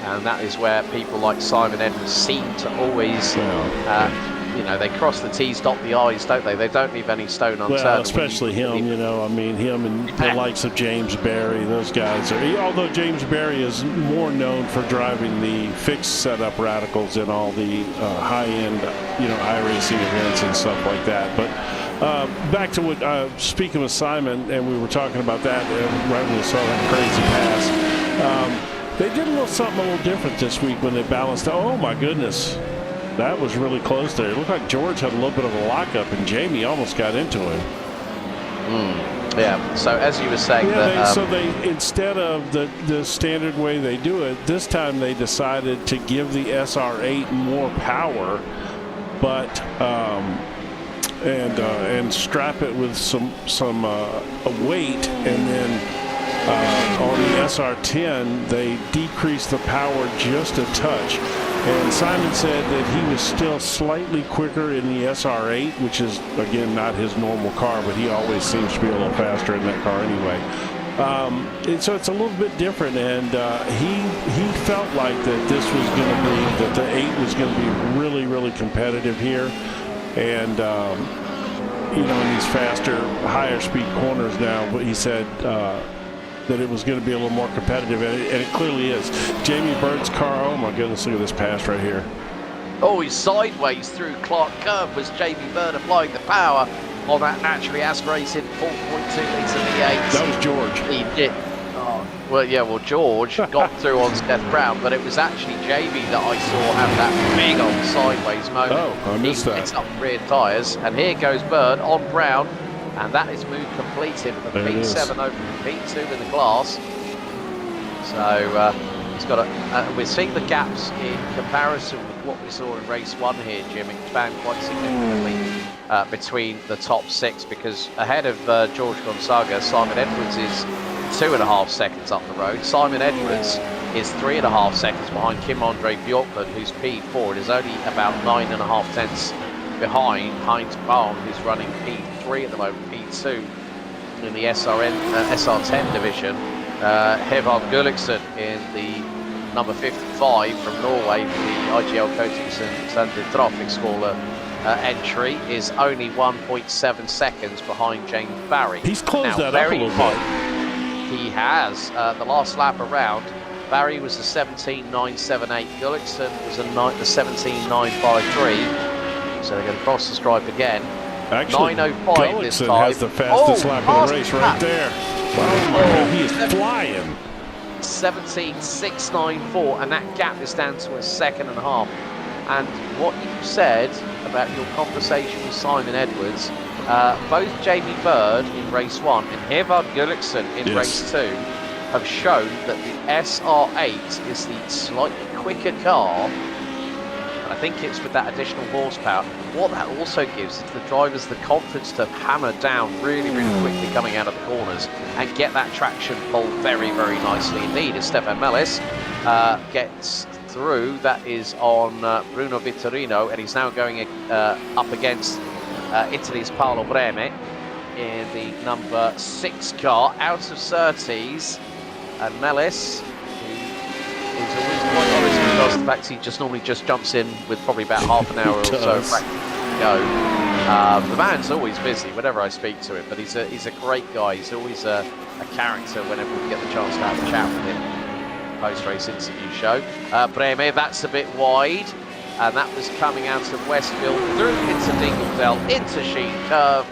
And that is where people like Simon Edwards seem to always, they cross the T's, dot the I's, don't they? They don't leave any stone unturned. Well, especially him, I mean, him and the likes of James Barry, those guys although James Barry is more known for driving the fixed setup radicals in all the high-end, iRacing events and stuff like that. But back to what, speaking with Simon, and we were talking about that right when we saw that crazy pass. They did something a little different this week when they balanced. Oh, my goodness. That was really close there. It looked like George had a little bit of a lockup, and Jamie almost got into him. Yeah, so as you were saying... so they instead of the standard way they do it, this time they decided to give the SR8 more power, but and strap it with some weight, and then on the SR10 they decreased the power just a touch. And Simon said that he was still slightly quicker in the SR8, which is, again, not his normal car, but he always seems to be a little faster in that car anyway. And so it's a little bit different, and he felt like that this was going to be, that the 8 was going to be really, really competitive here. And, in these faster, higher speed corners now, but he said that it was going to be a little more competitive, and it clearly is. Jamie Bird's car, oh my goodness, look at this pass right here. Oh, he's sideways through Clark Curve. Was Jamie Bird applying the power on that naturally aspirated 4.2 litre V8? That was George. He did. Oh, George got through on Seth Brown, but it was actually Jamie that I saw have that big old sideways moment. Oh, I missed that. He picks up rear tyres, and here goes Bird on Brown. And that is move completed with the P7 over the P2 in the glass. So he's got we're seeing the gaps in comparison with what we saw in race 1 here, Jim, expand quite significantly between the top 6, because ahead of George Gonzaga, Simon Edwards is 2.5 seconds up the road. Simon Edwards is 3.5 seconds behind Kim Andre Bjorklund, who's P4. It is only about 9.5 tenths behind Heinz Baum, who's running P3 at the moment, P2 in the SR10 division. Hevard Gulliksen in the number 55 from Norway for the IGL Coatings and Standard Traffic Scholar entry is only 1.7 seconds behind James Barry. He's closed that up a little bit. He has. The last lap around, Barry was a 17.978. Gulliksen was a 17.953. So they're going to cross the stripe again. Actually, 9.05 this time. has the fastest lap of the race right there. Wow, he is flying. 17.694, and that gap is down to a 1.5 seconds. And what you said about your conversation with Simon Edwards, both Jamie Bird in race 1 and Hevard Gulliksen in race 2 have shown that the SR8 is the slightly quicker car. I think it's with that additional horsepower. What that also gives is the drivers the confidence to hammer down really, really quickly coming out of the corners and get that traction pull very, very nicely indeed. As Stefan Mellis gets through, that is on Bruno Vittorino, and he's now going up against Italy's Paolo Breme in the number 6 car, out of Surtees, and Mellis, who plus the fact he just normally just jumps in with probably about half an hour or so of practice to go. The man's always busy whenever I speak to him, but he's a great guy. He's always a character whenever we get the chance to have a chat with him. Post-race interview show. Breme, that's a bit wide, and that was coming out of Westfield through into Dingledale, into Sheen Curve.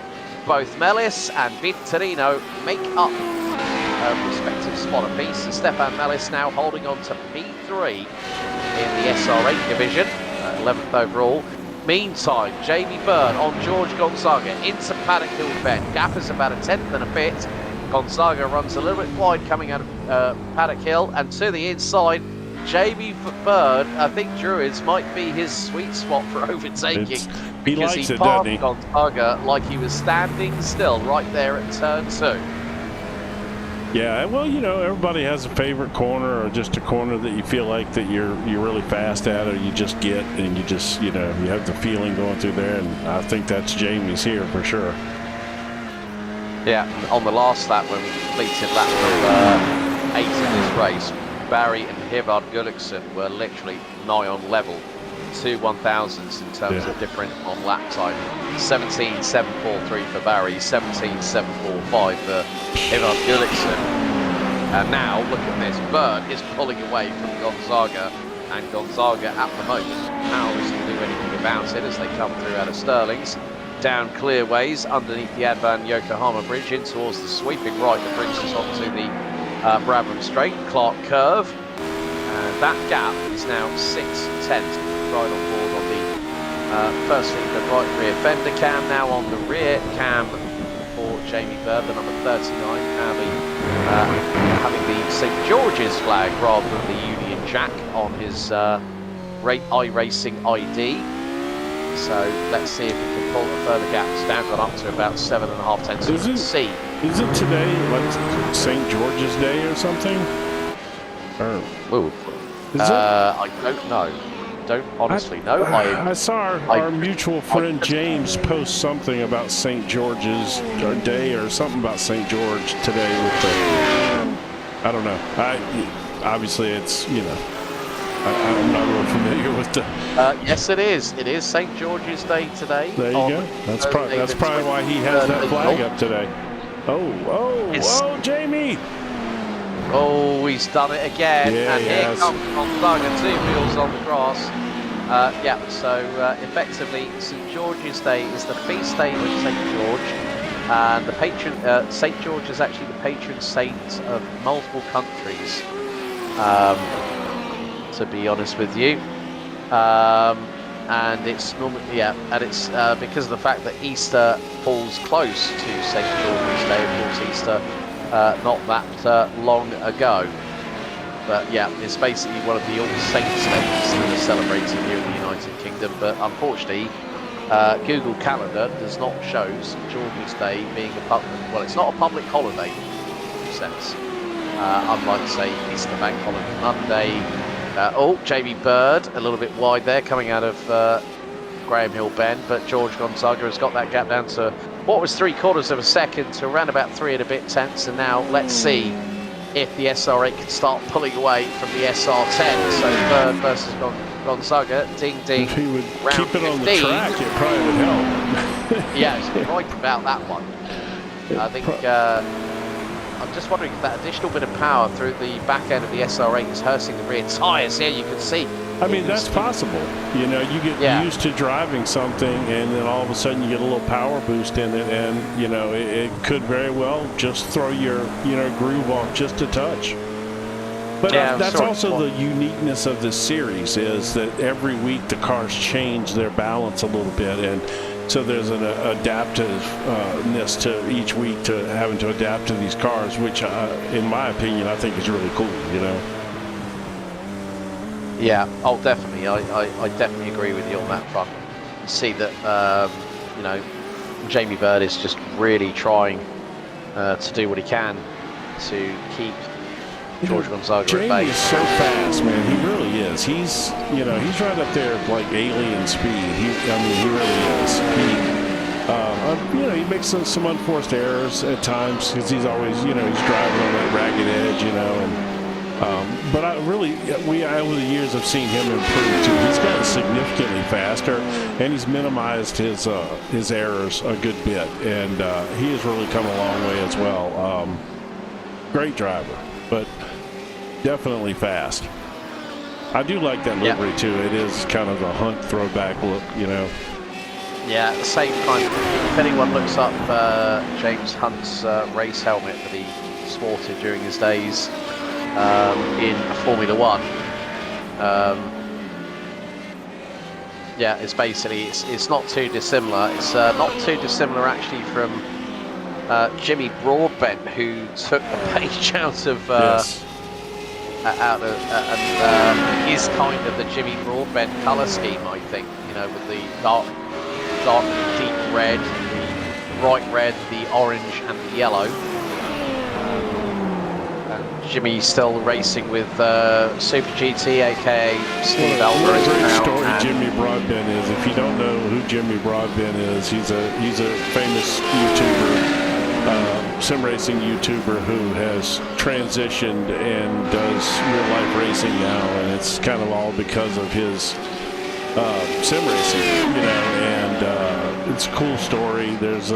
Both Mellis and Vintorino make up a respective spot apiece, and Stefan Mellis now holding on to P3 in the SR8 division, 11th overall. Meantime, Jamie Byrne on George Gonzaga into Paddock Hill Bend. Gap is about a 10th and a bit. Gonzaga runs a little bit wide coming out of Paddock Hill, and to the inside, Jamie Byrne. I think Druids might be his sweet spot for overtaking, because he passed Gonzaga like he was standing still right there at turn 2. Yeah, well, you know, everybody has a favorite corner, or just a corner that you feel like that you're really fast at, or you just get, and you just, you know, you have the feeling going through there, and I think that's Jamie's here for sure. Yeah, on the last lap when we completed lap number 8 in this race, Barry and Hivard Gullikson were literally nigh on level. 2 1,000s in terms of difference on lap time. 17.743 for Barry, 17.745 for Hivard Gullikson. And now, look at this, Byrne is pulling away from Gonzaga, and Gonzaga at the moment powerless to do anything about it as they come through out of Stirling's. Down clear ways underneath the Advan Yokohama Bridge in towards the sweeping right that brings us onto the Brabham Straight, Clark Curve. And that gap is now 6/10. Right on board on the firstly the right rear fender cam, now on the rear cam for Jamie Byrne, the number 39, having the St George's flag rather than the Union Jack on his iRacing ID. So let's see if we can pull a further gap. It's now gone up to about 7.5 tenths. So you can see. Is it today like St George's Day or something? Or is it? I don't know. Don't honestly know. I saw our mutual friend James post something about St. George's Day or something about St. George today with the, I don't know. Obviously it's, you know, I'm not real familiar with the... yes, it is. It is St. George's Day today. There you go. That's probably why he has that flag up today. Oh, Jamie! Oh, he's done it again, and here comes Gonzaga, 2 wheels on the grass. So effectively, St George's Day is the feast day of St George, and the patron St George is actually the patron saint of multiple countries. To be honest with you, and it's normally because of the fact that Easter falls close to St George's Day. Of course, Easter. Not that long ago, but yeah, it's basically one of the All Saints days that are celebrated here in the United Kingdom. But unfortunately, Google Calendar does not show St George's Day being it's not a public holiday in a sense. Unlike, say, Easter Bank Holiday Monday. Jamie Byrne a little bit wide there, coming out of Graham Hill Bend, but George Gonzaga has got that gap down to what was 3/4 of a second to around about 3 and a bit tenths. And now let's see if the SR8 can start pulling away from the SR10. So Byrne versus Gonzaga, ding ding. If he would round keep it 15. on the track, it probably would help. Yeah, it's right about that one. I think I'm just wondering if that additional bit of power through the back end of the SR8 is hurting the rear tyres. Here you can see. I mean, that's possible. You know, you get used to driving something, and then all of a sudden you get a little power boost in it, and, you know, it could very well just throw your, groove off just a touch. But that's also the uniqueness of this series, is that every week the cars change their balance a little bit, and so there's an adaptiveness to each week to having to adapt to these cars, which, in my opinion, I think is really cool, you know. Yeah, definitely. I definitely agree with you on that front. See that, Jamie Byrne is just really trying to do what he can to keep George Gonzaga at bay. Jamie is so fast, man. He really is. He's right up there like alien speed. He really is. He makes some unforced errors at times because he's always, he's driving on that ragged edge, and But we over the years have seen him improve too. He's gotten significantly faster, and he's minimized his errors a good bit, and he has really come a long way as well. Great driver, but definitely fast. I do like that livery too. It is kind of a Hunt throwback look, you know. Yeah, the same kind of. If anyone looks up James Hunt's race helmet that he sported during his days in Formula One, yeah, it's basically it's not too dissimilar. It's not too dissimilar actually from Jimmy Broadbent, who took the page out of is kind of the Jimmy Broadbent colour scheme, I think. You know, with the dark deep red, the bright red, the orange, and the yellow. And Jimmy's still racing with Super GT, aka Steve Alvarez. What a great story Jimmy Broadbent is. If you don't know who Jimmy Broadbent is, he's a famous YouTuber. Sim racing YouTuber who has transitioned and does real life racing now, and it's kind of all because of his sim racing, you know, and it's a cool story. There's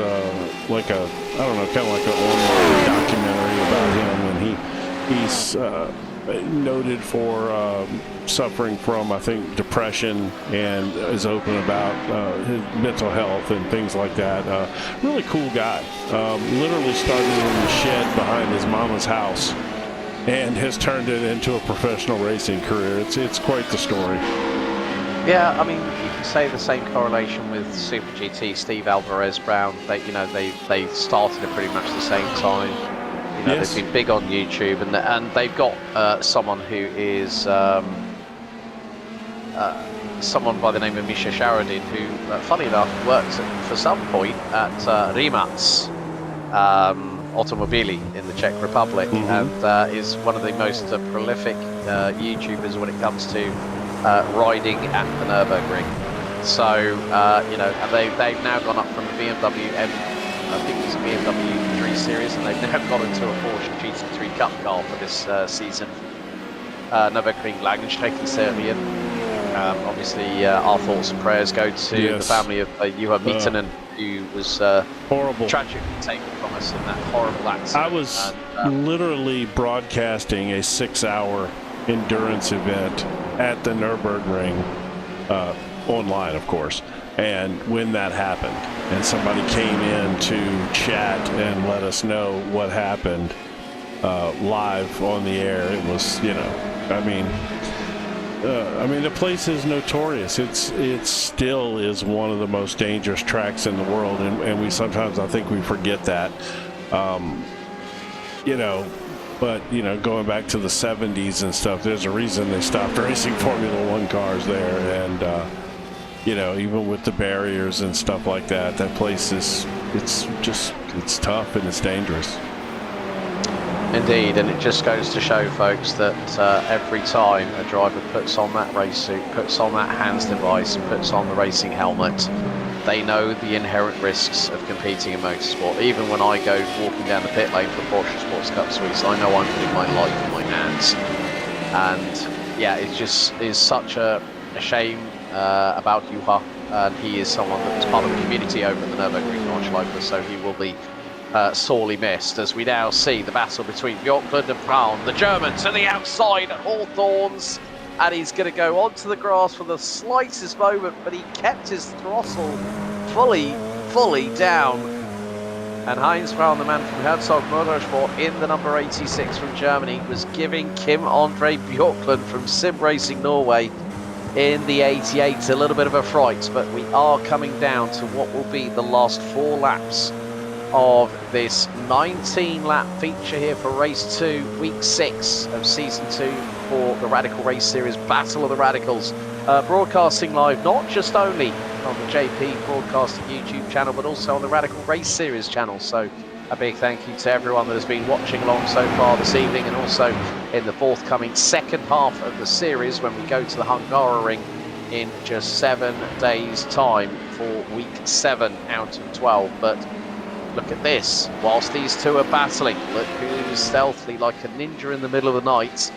like a, I don't know, kind of like an online documentary about him, and he's noted for suffering from, I think, depression, and is open about his mental health and things like that. Really cool guy. Literally started in the shed behind his mama's house and has turned it into a professional racing career. It's quite the story. Yeah, I mean, you can say the same correlation with Super GT, Steve Alvarez Brown. They started at pretty much the same time. You know, they've been big on YouTube, and they've got someone who is someone by the name of Misha Sharadin, who, funny enough, worked for some point at Rimac Automobili in the Czech Republic, and is one of the most prolific YouTubers when it comes to riding at the Nürburgring. So, you know, and they've now gone up from the BMW I think it's a BMW 3 Series, and they've now gone into a Porsche GT3 Cup car for this season. Nürburgring Langenstreckenserien. Obviously, our thoughts and prayers go to the family of Juha Mietonen, who was horrible, tragically taken from us in that horrible accident. I was literally broadcasting a 6-hour endurance event at the Nürburgring, online, of course. And when that happened, and somebody came in to chat and let us know what happened live on the air, it was, you know, I mean, the place is notorious. It still is one of the most dangerous tracks in the world, and we sometimes, I think, we forget that. You know, but, you know, going back to the 70s and stuff, there's a reason they stopped racing Formula One cars there, and you know, even with the barriers and stuff like that, that place is, it's tough and it's dangerous. Indeed, and it just goes to show, folks, that every time a driver puts on that race suit, puts on that hands device, and puts on the racing helmet, they know the inherent risks of competing in motorsport. Even when I go walking down the pit lane for Porsche Sports Cup Swiss, I know I'm putting my life in my hands. And yeah, it just is such a shame about Juha, and he is someone that was part of the community over at the Nürburgring Nordschleife, so he will be sorely missed, as we now see the battle between Björklund and Braun. The German to the outside at Hawthorns, and he's going to go onto the grass for the slightest moment, but he kept his throttle fully down. And Heinz Braun, the man from Herzog Motorsport in the number 86 from Germany, was giving Kim Andre Björklund from Sim Racing Norway in the 88 a little bit of a fright, but we are coming down to what will be the last 4 laps of this 19-lap feature here for race 2, week 6 of season 2 for the Radical Race Series Battle of the Radicals, broadcasting live not just only on the JP Broadcasting YouTube channel, but also on the Radical Race Series channel. So a big thank you to everyone that has been watching along so far this evening, and also in the forthcoming second half of the series when we go to the Hungaroring in just 7 days' time for week 7 out of 12. But look at this, whilst these two are battling, look who's stealthily like a ninja in the middle of the night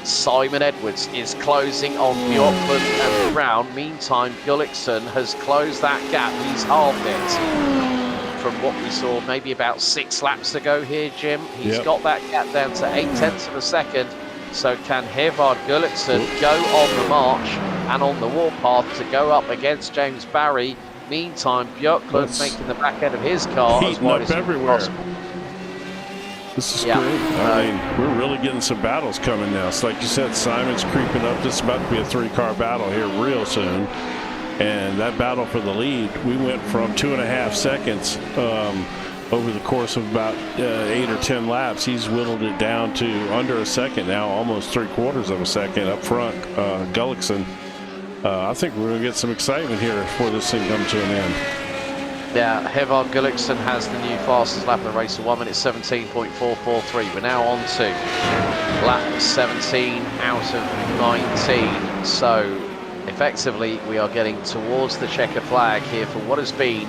Simon Edwards is closing on Bjorklund and Brown. Meantime, Gullikson has closed that gap. He's halved it from what we saw maybe about 6 laps ago here, Jim. He's got that gap down to 0.8 of a second. So can Hervard Gullikson go on the march and on the warpath to go up against James Barry? Meantime, Bjorklund making the back end of his car as wide as everywhere. possible. This is great. I mean, we're really getting some battles coming now. So like you said, Simon's creeping up. This is about to be a 3-car battle here real soon. And that battle for the lead, we went from 2.5 seconds over the course of about 8 or 10 laps. He's whittled it down to under a second now, almost 3/4 of a second up front. Gullikson. I think we're going to get some excitement here before this thing comes to an end. Yeah, Hervard Gullikson has the new fastest lap of the race of 1 minute 17.443. We're now on to lap 17 out of 19. So effectively we are getting towards the checker flag here for what has been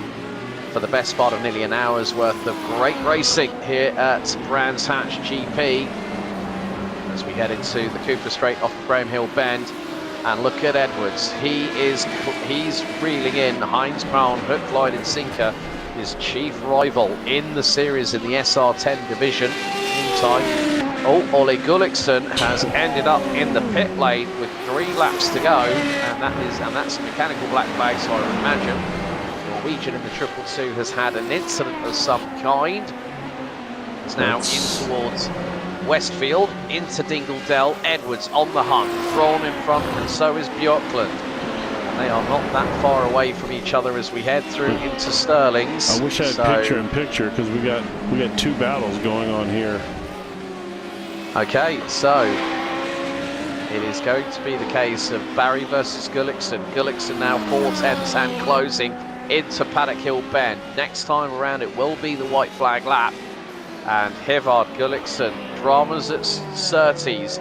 for the best part of nearly an hour's worth of great racing here at Brands Hatch GP as we head into the Cooper Straight off the Graham Hill Bend. And look at Edwards, he's reeling in Heinz Brown, hook, line and sinker, his chief rival in the series in the SR10 division. Meantime, Ole Gullikson has ended up in the pit lane with 3 laps to go, and that's a mechanical black flag, so I would imagine Norwegian in the 222 has had an incident of some kind. It's now in towards Westfield, into Dingledell. Edwards on the hunt, Thrawn in front, and so is Bjorklund. And they are not that far away from each other as we head through into Stirling's. I wish I had picture-in-picture because we got 2 battles going on here. Okay, so it is going to be the case of Barry versus Gullikson. Gullikson now 4/10 and closing into Paddock Hill Bend. Next time around it will be the white flag lap. And Hervard Gullikson, dramas at Surtees,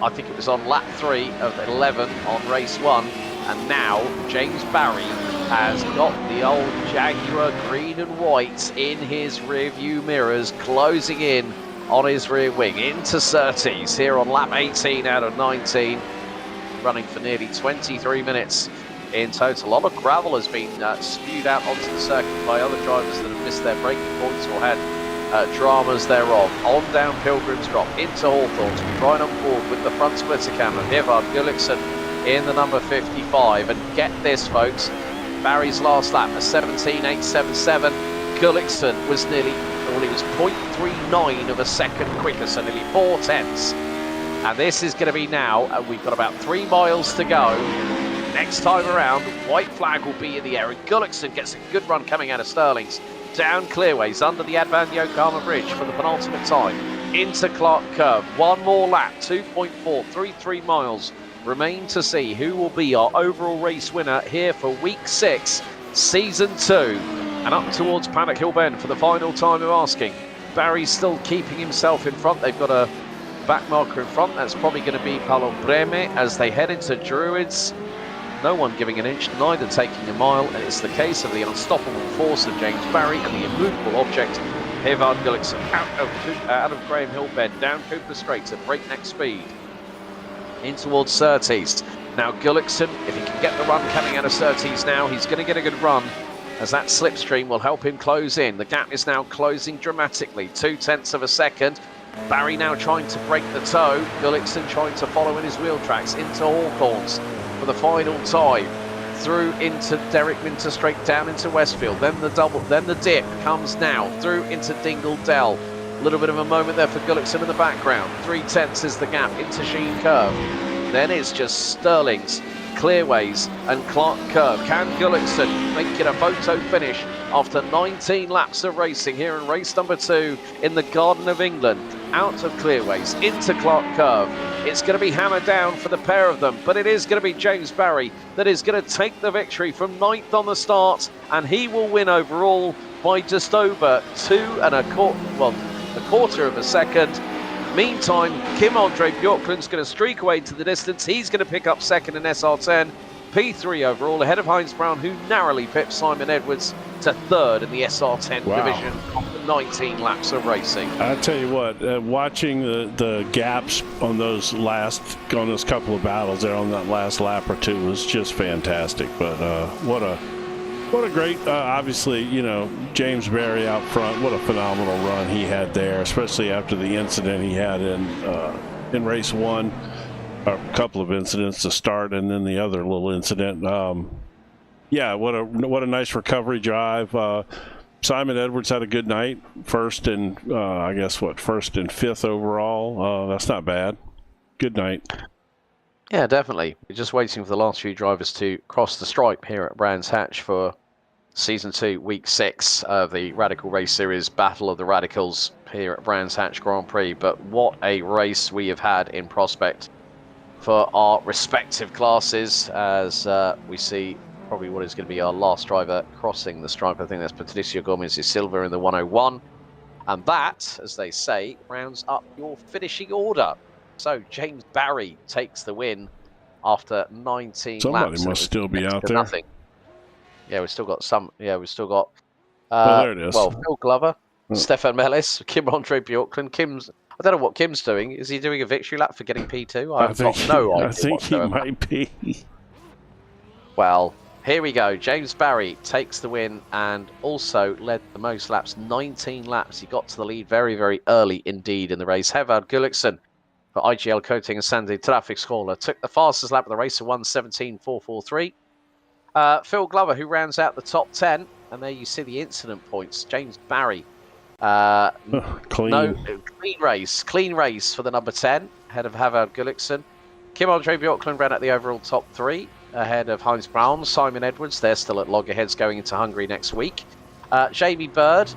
I think it was on lap 3 of 11 on race 1. And now James Barry has got the old Jaguar green and white in his rear view mirrors, closing in on his rear wing into Surtees here on lap 18 out of 19, running for nearly 23 minutes in total. A lot of gravel has been spewed out onto the circuit by other drivers that have missed their braking points or had dramas thereof. On down Pilgrim's Drop into Hawthorns, right on board with the front splitter camera. Hervard Gullikson in the number 55, and get this folks, Barry's last lap a 17.877. Gullikson was nearly, well, he was 0.39 of a second quicker, so nearly 4/10. And this is going to be now, we've got about 3 miles to go. Next time around, white flag will be in the air, and Gullikson gets a good run coming out of Stirling's. Down Clearways, under the Advan Yokohama Bridge for the penultimate time. Into Clark Curve, 1 more lap, 2.433 miles. Remain to see who will be our overall race winner here for week 6, season 2. And up towards Paddock Hill Bend for the final time of asking. Barry's still keeping himself in front. They've got a back marker in front. That's probably going to be Paolo Breme as they head into Druids. No one giving an inch, neither taking a mile, and it's the case of the unstoppable force of James Barry and the immovable object, Hervard Gullikson, out of Graham Hill Bend, down Cooper Straight at breakneck speed, in towards Surtees. Now Gullikson, if he can get the run coming out of Surtees now, he's going to get a good run, as that slipstream will help him close in. The gap is now closing dramatically, 0.2 of a second. Barry now trying to break the toe, Gullikson trying to follow in his wheel tracks into Hawthorns for the final time, through into Derek Minter, straight down into Westfield, then the double, then the dip comes now through into Dingledell. A little bit of a moment there for Gullikson in the background. 0.3 is the gap into Sheen Curve. Then it's just Stirling's, Clearways and Clark Curve. Can Gullikson make it a photo finish after 19 laps of racing here in race number 2 in the Garden of England? Out of Clearways into Clark Curve. It's going to be hammered down for the pair of them, but it is going to be James Barry that is going to take the victory from 9th on the start, and he will win overall by just over a quarter of a second. Meantime, Kim Andre Bjorklund's going to streak away to the distance. He's going to pick up second in SR10. P3 overall, ahead of Heinz Brown, who narrowly pipped Simon Edwards to third in the SR10 division after 19 laps of racing. I tell you what, watching the gaps on those couple of battles there on that last lap or two was just fantastic. But what a great, obviously, James Barry out front. What a phenomenal run he had there, especially after the incident he had in race one. A couple of incidents to start, and then the other little incident. Yeah, what a nice recovery drive. Simon Edwards had a good night. First and fifth overall. That's not bad. Good night. Yeah, definitely. We're just waiting for the last few drivers to cross the stripe here at Brands Hatch for Season 2, Week 6 of the Radical Race Series Battle of the Radicals here at Brands Hatch Grand Prix. But what a race we have had in prospect for our respective classes, as we see probably what is going to be our last driver crossing the stripe. I think that's Patricio Gomez de Silva in the 101. And that, as they say, rounds up your finishing order. So James Barry takes the win after 19 Somebody laps. must still be out there. Nothing. Yeah, we've still got some. Yeah, we've still got. There it is. Well, Phil Glover, Stefan Mellis, Kim-Andre Bjorklund. I don't know what Kim's doing. Is he doing a victory lap for getting P2? I've got no idea. I think he might be. Well, here we go. James Barry takes the win and also led the most laps, 19 laps. He got to the lead very, very early indeed in the race. Hevard Gulliksen for IGL Coating and Sandy Traffic Scaller took the fastest lap of the race at 1:17.443. Phil Glover, who rounds out the top 10, and there you see the incident points. James Barry. Clean race for the number 10, ahead of Havard Gulliksen. Kim-Andre Bjorklund ran at the overall top 3, ahead of Heinz Braun, Simon Edwards. They're still at loggerheads going into Hungary next week. Jamie Bird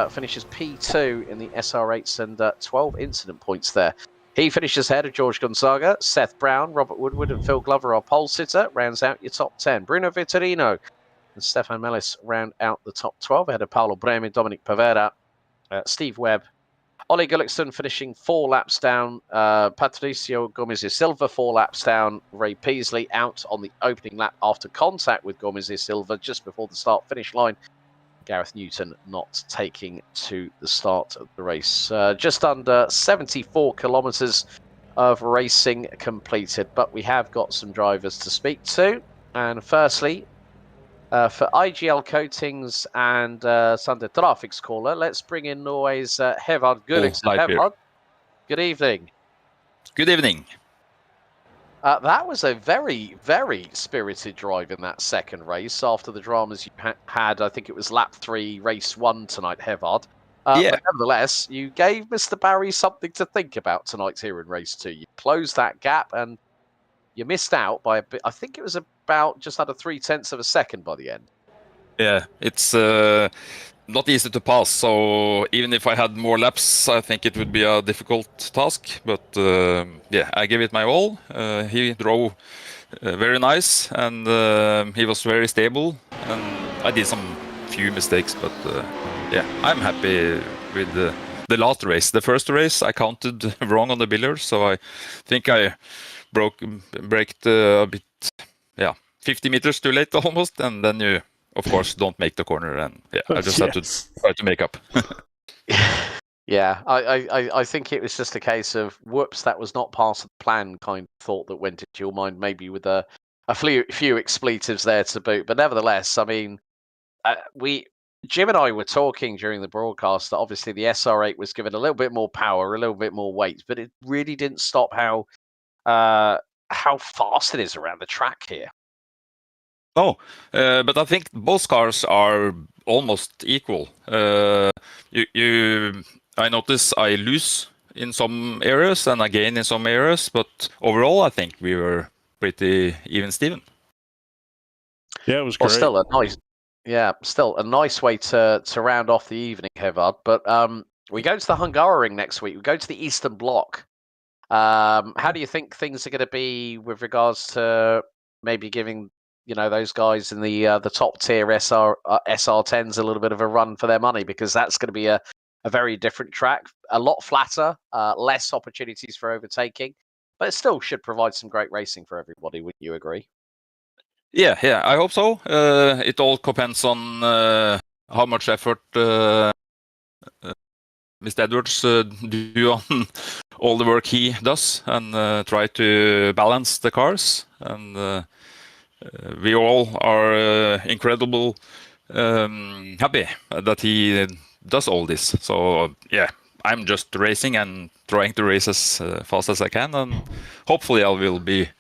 finishes P2 in the SR8s and 12 incident points there. He finishes ahead of George Gonzaga, Seth Brown, Robert Woodward, and Phil Glover, our pole sitter, rounds out your top 10. Bruno Vitorino and Stefan Mellis round out the top 12, ahead of Paolo Bremi, Dominic Pavera, Steve Webb, Ollie Gulliksen finishing 4 laps down, Patricio Gomez de Silva 4 laps down, Ray Peasley out on the opening lap after contact with Gomez de Silva just before the start-finish line. Gareth Newton not taking to the start of the race. Just under 74 kilometres of racing completed, but we have got some drivers to speak to. And firstly, for IGL Coatings and Sunday Traffic Caller, let's bring in Norway's Hevard Gulliksen. Hevard, good evening. Good evening. That was a very, very spirited drive in that second race after the dramas you had. I think it was lap 3, race 1 tonight, Hevard. Yeah. But nevertheless, you gave Mr. Barry something to think about tonight here in race 2. You closed that gap and you missed out by a bit. I think it was about just under 0.3 of a second by the end. Yeah, it's not easy to pass. So even if I had more laps, I think it would be a difficult task. But yeah, I gave it my all. He drove very nice, and he was very stable. And I did some few mistakes, but yeah, I'm happy with the last race. The first race I counted wrong on the billiards, so I think I braked a bit, 50 meters too late almost, and then you, of course, don't make the corner, and yeah, I just have to try to make up. Yeah, I think it was just a case of whoops, that was not part of the plan kind of thought that went into your mind, maybe with a few expletives there to boot. But nevertheless, I mean, Jim and I were talking during the broadcast that obviously the SR8 was given a little bit more power, a little bit more weight, but it really didn't stop how fast it is around the track here. Oh, but I think both cars are almost equal. I notice I lose in some areas and I gain in some areas, but overall I think we were pretty even Steven. Yeah, it was great. Well, still a nice way to round off the evening, Hevard. But we go to the Hungaroring next week. We go to the Eastern Bloc. How do you think things are going to be with regards to maybe giving those guys in the top tier SR10s a little bit of a run for their money, because that's going to be a very different track, a lot flatter, less opportunities for overtaking, but it still should provide some great racing for everybody. Wouldn't you agree? Yeah, I hope so. It all depends on how much effort Mr. Edwards do on all the work he does and try to balance the cars. And we all are incredible happy that he does all this. So yeah, I'm just racing and trying to race as fast as I can, and hopefully I will be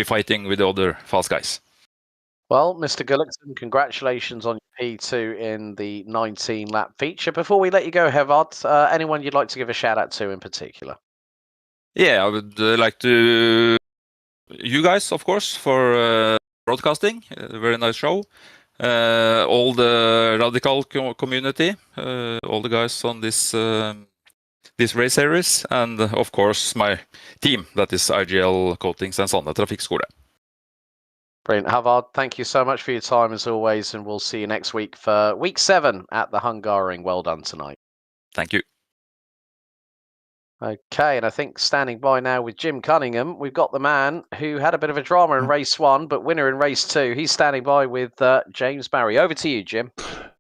fighting with the other fast guys. Well, Mr. Gullickson, congratulations on your P2 in the 19-lap feature. Before we let you go, Hevard, anyone you'd like to give a shout-out to in particular? Yeah, I would like to you guys, of course, for broadcasting. A very nice show. All the radical community, all the guys on this race series, and of course my team, that is IGL Coatings and Sande Trafikkskole. Brilliant. Havard, thank you so much for your time as always, and we'll see you next week for week 7 at the Hungaroring. Well done tonight. Thank you. Okay, and I think standing by now with Jim Cunningham, we've got the man who had a bit of a drama in race 1, but winner in race 2. He's standing by with James Barry. Over to you, Jim.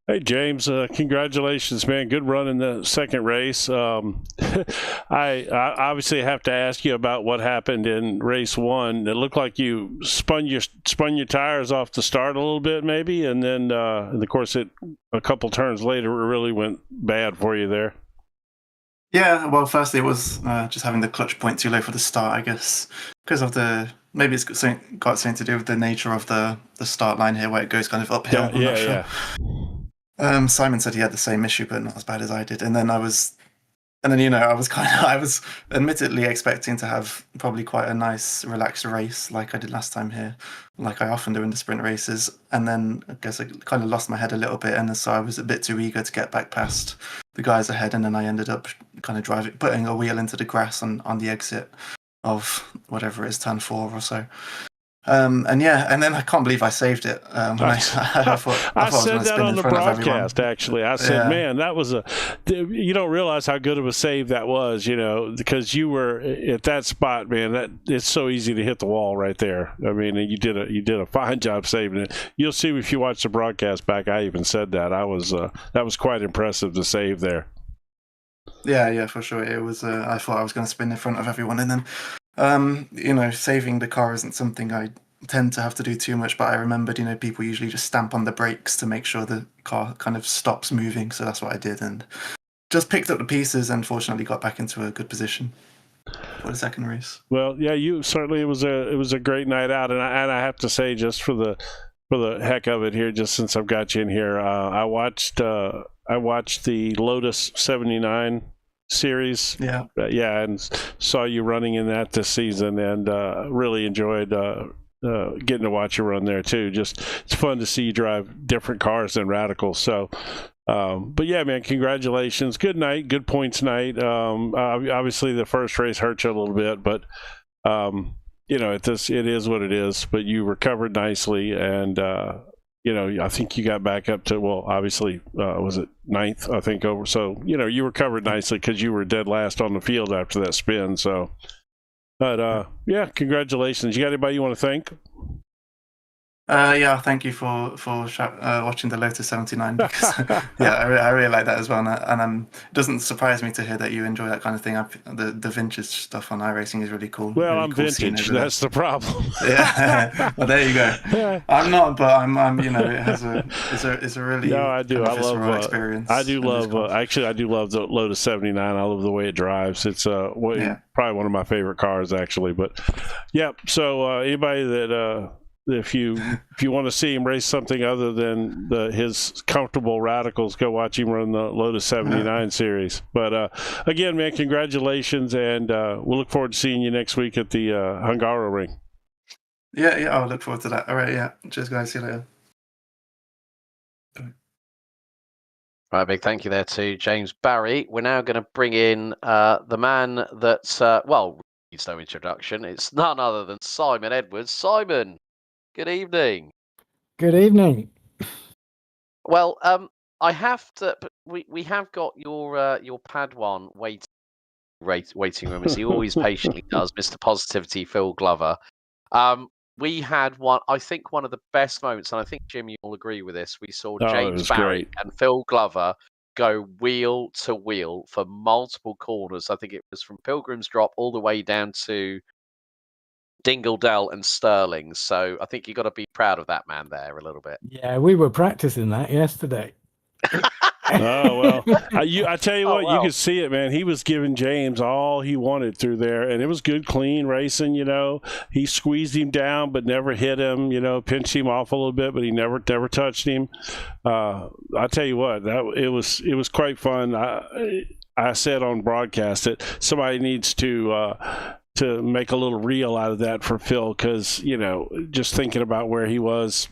Hey, James, congratulations, man. Good run in the second race. I obviously have to ask you about what happened in race 1. It looked like you spun your tires off the start a little bit, maybe, and then, of course, a couple turns later, it really went bad for you there. Yeah, well, firstly, it was just having the clutch point too low for the start, I guess, because of maybe it's got something to do with the nature of the start line here, where it goes kind of uphill. Yeah. Simon said he had the same issue, but not as bad as I did. And then I was admittedly expecting to have probably quite a nice, relaxed race like I did last time here, like I often do in the sprint races. And then I guess I kind of lost my head a little bit, and so I was a bit too eager to get back past the guys ahead, and then I ended up kind of putting a wheel into the grass on the exit of whatever it is, turn 4 or so. And then I can't believe I saved it. I said that on the broadcast, actually. I said, man, that was you don't realize how good of a save that was, because you were at that spot, man. It's so easy to hit the wall right there. I mean, you did a fine job saving it. You'll see if you watch the broadcast back, I even said that. That was quite impressive to save there. Yeah, for sure. It was, I thought I was going to spin in front of everyone, and then saving the car isn't something I tend to have to do too much, but I remembered, people usually just stamp on the brakes to make sure the car kind of stops moving, so that's what I did, and just picked up the pieces and fortunately got back into a good position for the second race. Well, yeah, you certainly, it was a great night out, and I have to say, just for the heck of it here, just since I've got you in here, I watched the Lotus 79 series, and saw you running in that this season, and really enjoyed getting to watch you run there too. Just it's fun to see you drive different cars than Radical. So but yeah, man, congratulations. Good night, good points night. Obviously the first race hurt you a little bit, but it is what it is, but you recovered nicely, and I think you got back up to, well, obviously, was it 9th, I think, over. So, you recovered nicely because you were dead last on the field after that spin. So, but yeah, congratulations. You got anybody you want to thank? Thank you for watching the Lotus 79. Because, I really like that as well, and it doesn't surprise me to hear that you enjoy that kind of thing. The vintage stuff on iRacing is really cool. Well, really I'm cool vintage. That's the problem. Yeah, well, there you go. I'm not, but I'm. It's a really. No, I do. I love experience. I do love. Actually, I do love the Lotus 79. I love the way it drives. It's probably one of my favorite cars, actually. But yeah. So anybody that. If you want to see him race something other than his comfortable Radicals, go watch him run the Lotus 79 series. But again, man, congratulations, and we'll look forward to seeing you next week at the Hungaroring. Yeah, I'll look forward to that. All right, yeah. Cheers, guys. See you later. Right, big thank you there to James Barry. We're now going to bring in the man that's, needs no introduction. It's none other than Simon Edwards. Simon! Good evening. Good evening. Well, I have to. We have got your Padawan waiting room, as he always patiently does, Mr. Positivity, Phil Glover. we had one of the best moments, and I think Jim, you'll agree with this. We saw it James was Barry great. and Phil Glover go wheel to wheel for multiple corners. I think it was from Pilgrim's Drop all the way down to Dingledell and Stirling. So I think you got to be proud of that man there a little bit. Yeah, we were practicing that yesterday. Oh well, I tell you Oh, what, wow. you could see it, man. He was giving James all he wanted through there, and it was good, clean racing. He squeezed him down, but never hit him. Pinched him off a little bit, but he never touched him. I tell you what, it was quite fun. I said on broadcast that somebody needs to make a little reel out of that for Phil, because just thinking about where he was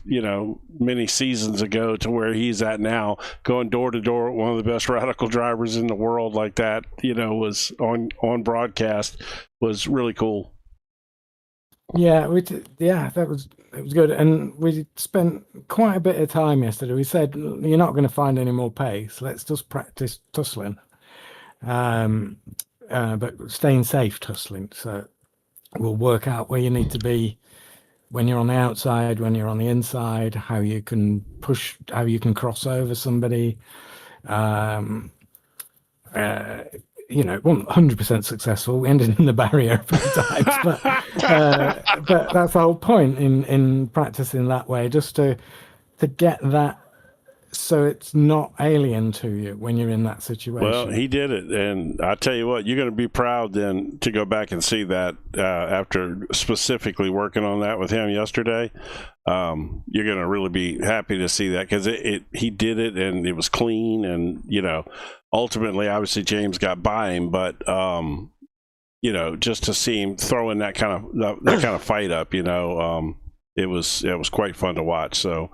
many seasons ago to where he's at now, going door to door with one of the best radical drivers in the world like that, was on broadcast, was really cool. Yeah, it was good, and we spent quite a bit of time yesterday. We said, you're not going to find any more pace, let's just practice tussling, but staying safe tussling. So we'll work out where you need to be when you're on the outside, when you're on the inside, how you can push, how you can cross over somebody. It wasn't 100% successful. We ended in the barrier a few times, but that's the whole point in practicing that way, just to get that, so it's not alien to you when you're in that situation. Well, he did it, and I tell you what, you're going to be proud then to go back and see that after specifically working on that with him yesterday. You're going to really be happy to see that, because he did it, and it was clean, and ultimately, obviously, James got by him, but just to see him throwing that kind of fight up, it was quite fun to watch. So.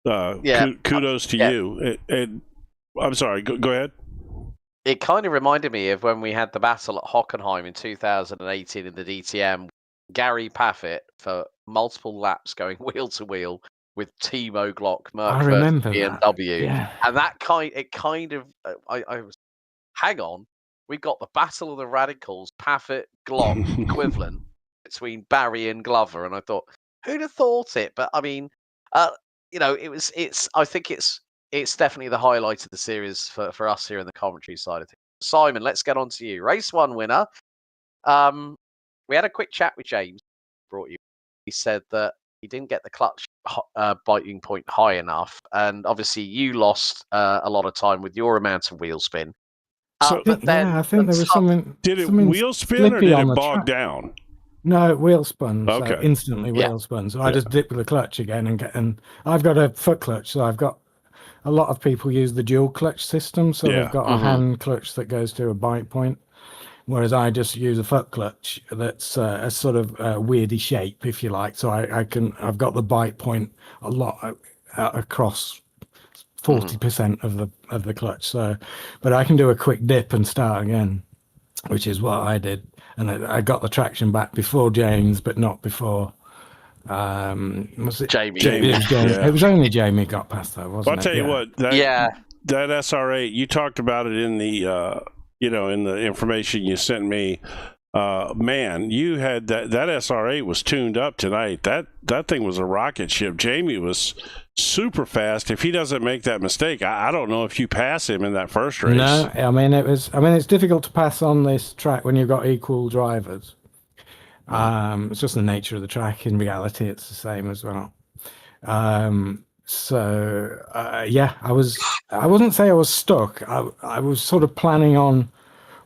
Kudos to you. I'm sorry, go ahead. It kind of reminded me of when we had the battle at Hockenheim in 2018 in the DTM. Gary Paffett for multiple laps going wheel to wheel with Timo Glock, Merc versus BMW. Yeah. And I was, hang on, we got the Battle of the Radicals, Paffett, Glock equivalent between Barry and Glover. And I thought, who'd have thought it? But I mean, I think it's definitely the highlight of the series for us here in the commentary side of things. Simon, let's get on to you. Race 1 winner. We had a quick chat with James. He said that he didn't get the clutch biting point high enough, and obviously you lost a lot of time with your amount of wheel spin. I think there was something. Did it something wheel spin or did it bog track. down? No, wheel spun. Okay. So instantly wheel spun. So I just dip with the clutch again and I've got a foot clutch. So I've got, a lot of people use the dual clutch system. So they've got a hand clutch that goes to a bite point, whereas I just use a foot clutch that's a sort of weirdy shape, if you like. So I've got the bite point a lot across 40% of the clutch. So, but I can do a quick dip and start again, which is what I did. And I got the traction back before James, but not before. Was it Jamie? It was Jamie. Yeah. It was only Jamie got past that, wasn't I'll tell you what. That SR8, you talked about it in the in the information you sent me. Man, you had that SR8 was tuned up tonight. That thing was a rocket ship. Jamie was super fast. If he doesn't make that mistake, I don't know if you pass him in that first race. No, it's difficult to pass on this track when you've got equal drivers. It's just the nature of the track. In reality, it's the same as well. I wouldn't say I was stuck. I was sort of planning on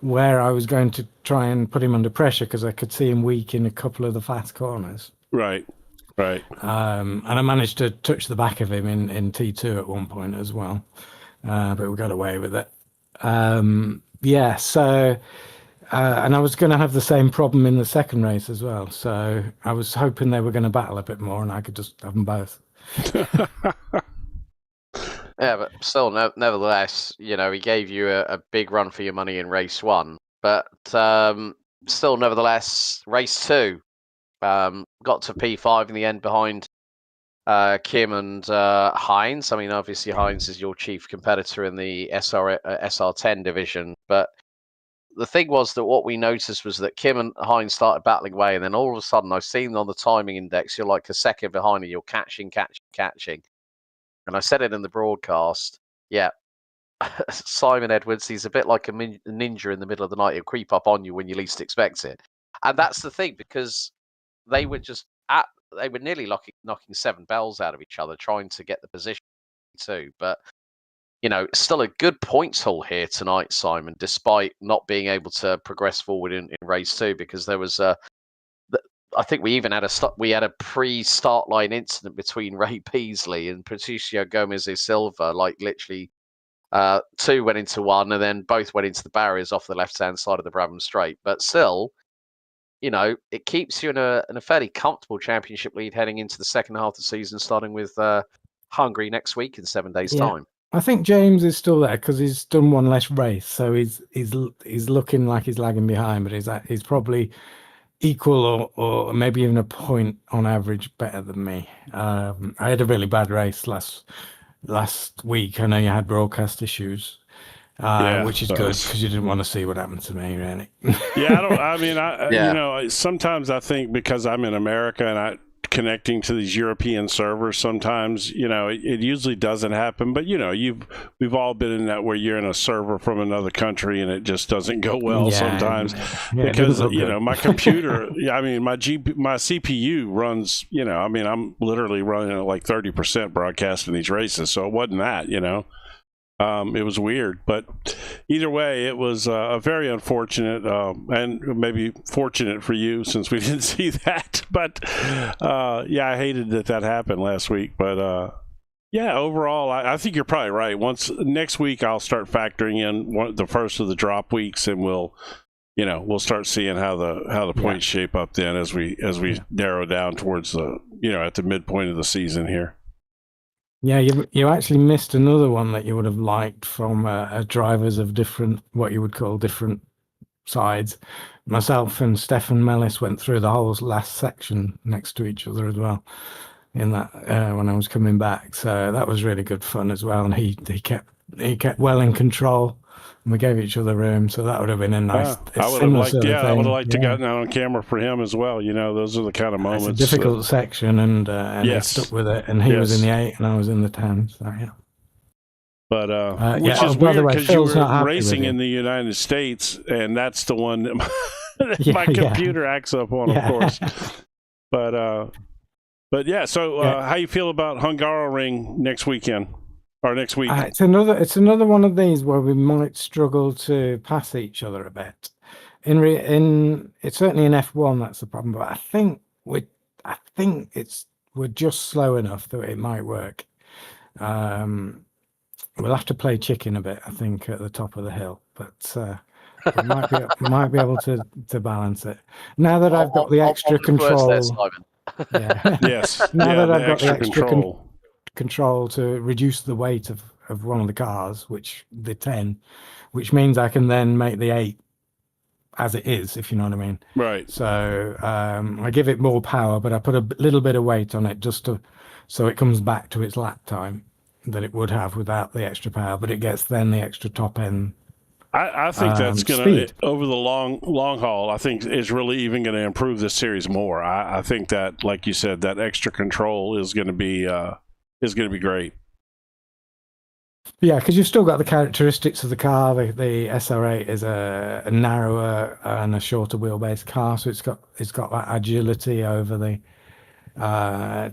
where I was going to try and put him under pressure, because I could see him weak in a couple of the fast corners. Right. And I managed to touch the back of him in T2 at one point as well, but we got away with it. And I was going to have the same problem in the second race as well, so I was hoping they were going to battle a bit more and I could just have them both. Yeah, but still, nevertheless, he gave you a big run for your money in race 1. But still, nevertheless, race 2 got to P5 in the end behind Kim and Heinz. I mean, obviously, Heinz is your chief competitor in the SR10 division, but the thing was that what we noticed was that Kim and Hines started battling away, and then all of a sudden I've seen on the timing index, you're like a second behind and you're catching. And I said it in the broadcast, yeah, Simon Edwards, he's a bit like a ninja in the middle of the night. He'll creep up on you when you least expect it. And that's the thing, because they were nearly knocking 7 bells out of each other, trying to get the position too. But, still a good points haul here tonight, Simon, despite not being able to progress forward in race 2, because there was I think we even had a pre-start line incident between Ray Peasley and Patricio Gomez de Silva, like literally 2 went into 1, and then both went into the barriers off the left-hand side of the Brabham Straight. But still, it keeps you in a fairly comfortable championship lead heading into the second half of the season, starting with Hungary next week in 7 days' time. I think James is still there because he's done one less race, so he's looking like he's lagging behind, but he's probably equal or maybe even a point on average better than me. I had a really bad race last week. I know you had broadcast issues, which is good because you didn't want to see what happened to me, really. Sometimes I think because I'm in America and connecting to these European servers, sometimes it usually doesn't happen, but we've all been in that where you're in a server from another country and it just doesn't go well sometimes because my computer my CPU runs I'm literally running at like 30% broadcasting these races, so it wasn't that it was weird, but either way, it was a very unfortunate and maybe fortunate for you since we didn't see that. But I hated that happened last week. But overall, I think you're probably right. Next week, I'll start factoring in the first of the drop weeks, and we'll start seeing how the points shape up then as we narrow down towards the at the midpoint of the season here. Yeah, you actually missed another one that you would have liked from drivers of what you would call different sides. Myself and Stefan Mellis went through the whole last section next to each other as well in that when I was coming back. So that was really good fun as well. And he kept well in control, and we gave each other room. So that would have been a nice. I would have liked to gotten out on camera for him as well. Those are the kind of moments. It's a difficult section, and he stuck with it. And he was in the 8, and I was in the 10. So yeah. But which is weird because you were racing in the United States, and that's the one that my computer acts up on, of course. But yeah. So how you feel about Hungaroring next weekend? Or next week. It's another one of these where we might struggle to pass each other a bit. It's certainly in F1 that's the problem, but I think we're just slow enough that it might work. We'll have to play chicken a bit, I think, at the top of the hill, but we might be able to balance it. Now that I've got the extra control. Yes. Now that I've got the extra control to reduce the weight of one of the cars, the 10, which means I can then make the 8 as it is, if you know what I mean. Right. So I give it more power, but I put a little bit of weight on it so it comes back to its lap time that it would have without the extra power, but it gets then the extra top end. I think that's going to, over the long haul, I think is really even going to improve this series more. I think that, like you said, that extra control is going to be great. Yeah, because you've still got the characteristics of the car. The SR8 is a narrower and a shorter wheelbase car, so it's got that agility over the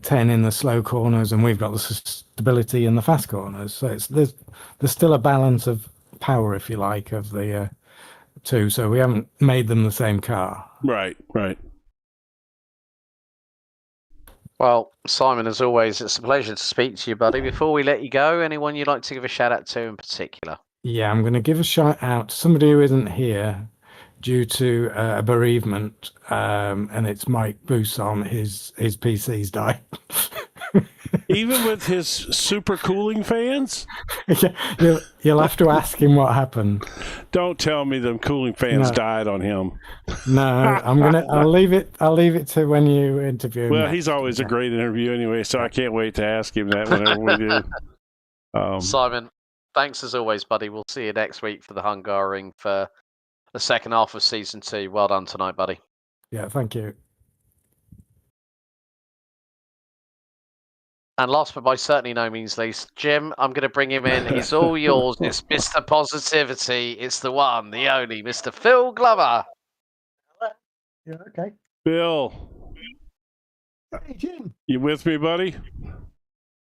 10 in the slow corners, and we've got the stability in the fast corners. So there's still a balance of power, if you like, of the two. So we haven't made them the same car. Right. Well, Simon, as always, it's a pleasure to speak to you, buddy. Before we let you go, anyone you'd like to give a shout out to in particular? Yeah, I'm going to give a shout out to somebody who isn't here due to a bereavement, and it's Mike Bousson. His PC's died. Even with his super cooling fans? Yeah, you'll have to ask him what happened. Don't tell me them cooling fans died on him. No, I'll leave it to when you interview him. Well, he's always a great interview anyway, so I can't wait to ask him that whenever we do. Simon, thanks as always, buddy. We'll see you next week for the Hungaroring for the second half of season 2. Well done tonight, buddy. Yeah, thank you. And last but by certainly no means least, Jim, I'm going to bring him in. He's all yours. It's Mr. Positivity. It's the one, the only, Mr. Phil Glover. Yeah, okay. Bill, Hey, Jim. you with me, buddy?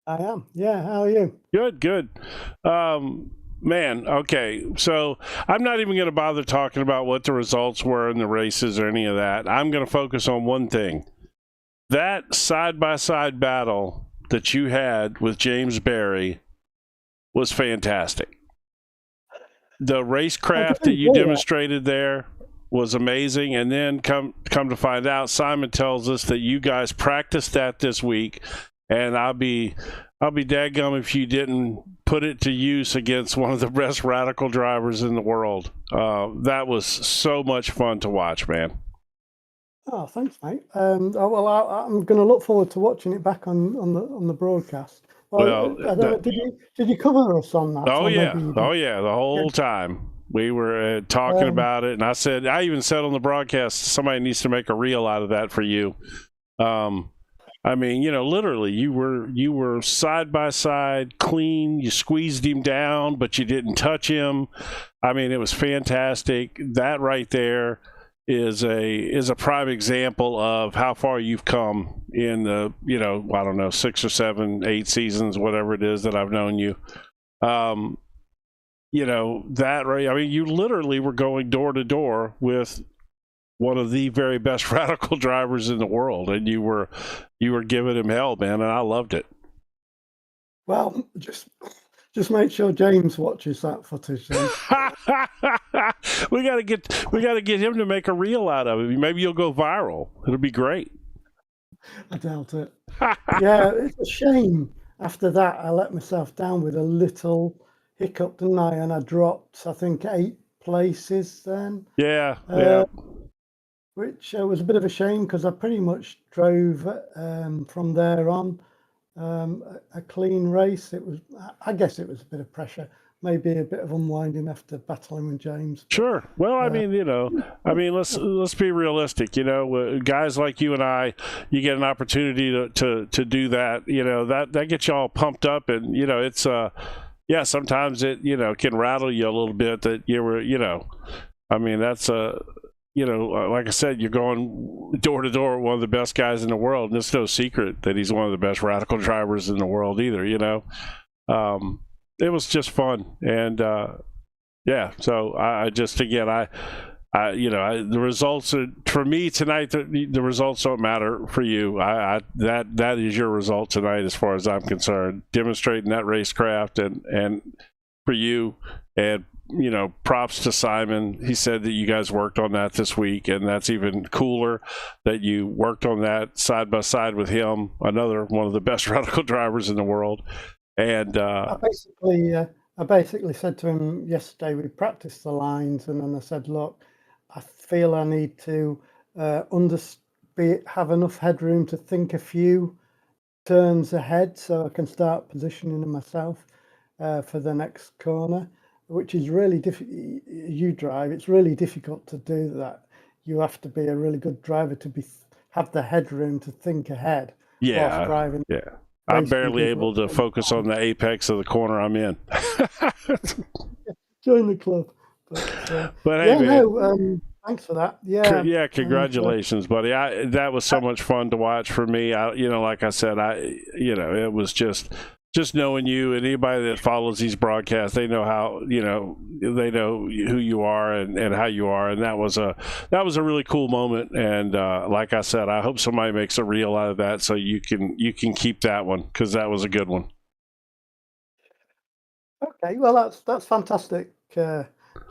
I am. Yeah, how are you? Good. Man, okay. So I'm not even going to bother talking about what the results were in the races or any of that. I'm going to focus on one thing. That side-by-side battle that you had with James Barry was fantastic. The racecraft that you demonstrated there was amazing, and then come to find out, Simon tells us that you guys practiced that this week, and I'll be dadgum if you didn't put it to use against one of the best radical drivers in the world. That was so much fun to watch, man. Oh, thanks, mate. I'm going to look forward to watching it back on the broadcast. Well, I don't know, did you cover us on that? Oh yeah, the whole time we were talking about it, and I even said on the broadcast, somebody needs to make a reel out of that for you. I mean, literally, you were side by side, clean. You squeezed him down, but you didn't touch him. I mean, it was fantastic. That right there is a prime example of how far you've come in the, I don't know, 6 or 7, 8 seasons, whatever it is that I've known you. That right. I mean, you literally were going door to door with one of the very best radical drivers in the world, and you were giving him hell, man, and I loved it. Well, just make sure James watches that footage then. we gotta get him to make a reel out of it. Maybe you'll go viral. It'll be great. I doubt it. Yeah, it's a shame. After that, I let myself down with a little hiccup, didn't I? And I dropped, I think, 8 places then. Yeah. Which was a bit of a shame because I pretty much drove from there on a clean race. I guess it was a bit of pressure, maybe a bit of unwinding after battling with James. Sure. Well, I mean, let's be realistic. Guys like you and I, you get an opportunity to do that. That gets you all pumped up, and it's sometimes it can rattle you a little bit that you were I mean, that's like I said, you're going door to door with one of the best guys in the world, and it's no secret that he's one of the best radical drivers in the world either. It was just fun, and so I just, again, the results are, for me tonight. The results don't matter for you. That is your result tonight, as far as I'm concerned. Demonstrating that racecraft, and for you, and props to Simon. He said that you guys worked on that this week, and that's even cooler that you worked on that side by side with him, another one of the best radical drivers in the world. And I basically said to him yesterday, we practiced the lines, and then I said, look, I feel I need to have enough headroom to think a few turns ahead so I can start positioning myself for the next corner, which is really difficult. You drive, it's really difficult to do that. You have to be a really good driver to have the headroom to think ahead whilst driving. Yeah. I'm barely able to focus on the apex of the corner I'm in. Join the club. But hey, man. Thanks for that. Yeah, congratulations, buddy. That was so much fun to watch for me. Like I said, it was just knowing you, and anybody that follows these broadcasts, they know how, they know who you are and how you are, and that was a really cool moment. And like I said, I hope somebody makes a reel out of that so you can keep that one, because that was a good one. Okay, well that's fantastic,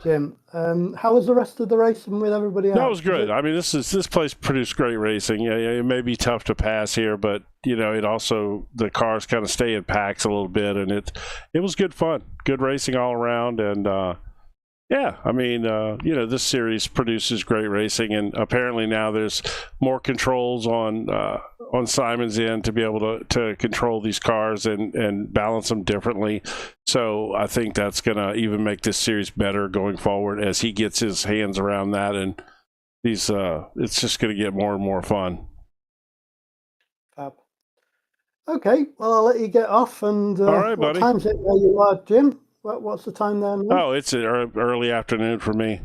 Jim. How was the rest of the racing with everybody else? That was good. I mean, this place produced great racing. Yeah, it may be tough to pass here, but it also, the cars kind of stay in packs a little bit, and it was good fun, good racing all around, and Yeah, I mean, this series produces great racing, and apparently now there's more controls on Simon's end to be able to control these cars and balance them differently. So I think that's going to even make this series better going forward as he gets his hands around that, and it's just going to get more and more fun. Fab. Okay, well, I'll let you get off. And all right, what buddy. time is it where you are, Jim? What's the time there now? Oh, it's early afternoon for me,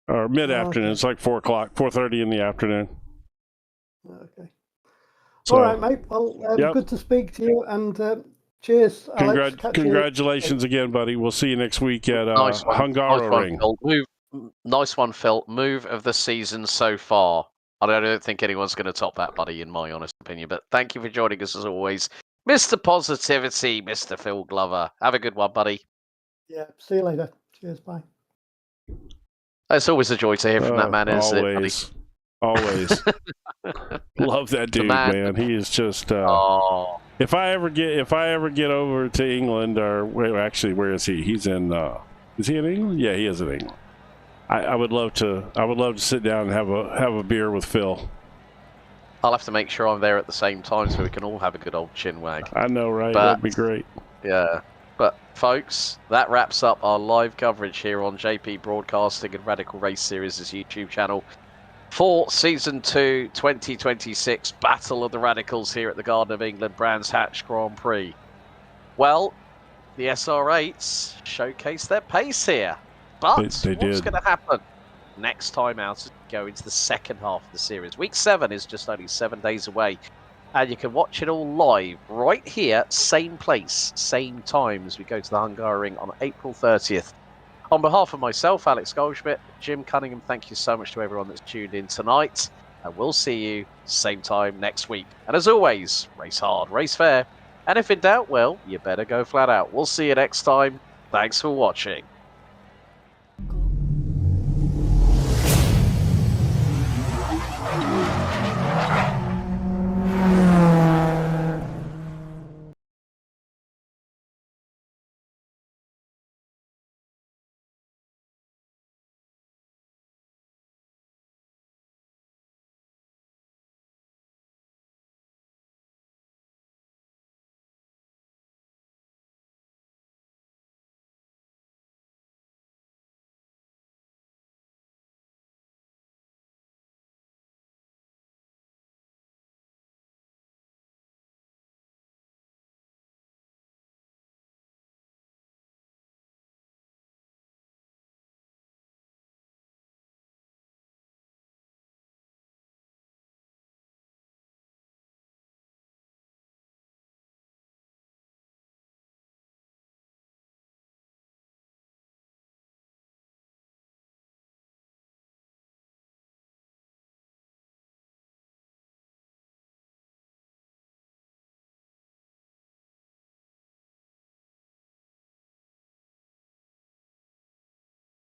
or mid-afternoon. Okay. It's like 4 o'clock, 4:30 in the afternoon. Okay. So, all right, mate. Well, good to speak to you, and cheers. Alex. Congratulations again, buddy. We'll see you next week at Hungaroring. Nice one, Phil. Move of the season so far. I don't think anyone's going to top that, buddy, in my honest opinion. But thank you for joining us as always. Mr. Positivity, Mr. Phil Glover. Have a good one, buddy. Yeah, see you later. Cheers, bye. It's always a joy to hear from that man, isn't it, buddy? Always. Love that dude, man. He is just. If I ever get over to England, or actually, where is he? He's in. Is he in England? Yeah, he is in England. I would love to sit down and have a beer with Phil. I'll have to make sure I'm there at the same time so we can all have a good old chin wag. I know, right? That'd be great. Yeah. But, folks, that wraps up our live coverage here on JP Broadcasting and Radical Race Series' YouTube channel for Season 2 2026 Battle of the Radicals here at the Garden of England Brands Hatch Grand Prix. Well, the SR8s showcase their pace here. But what's going to happen next time out as we go into the second half of the series? Week 7 is just only 7 days away. And you can watch it all live right here, same place, same time as we go to the Hungaroring on April 30th. On behalf of myself, Alex Goldschmidt, Jim Cunningham, thank you so much to everyone that's tuned in tonight. And we'll see you same time next week. And as always, race hard, race fair. And if in doubt, well, you better go flat out. We'll see you next time. Thanks for watching.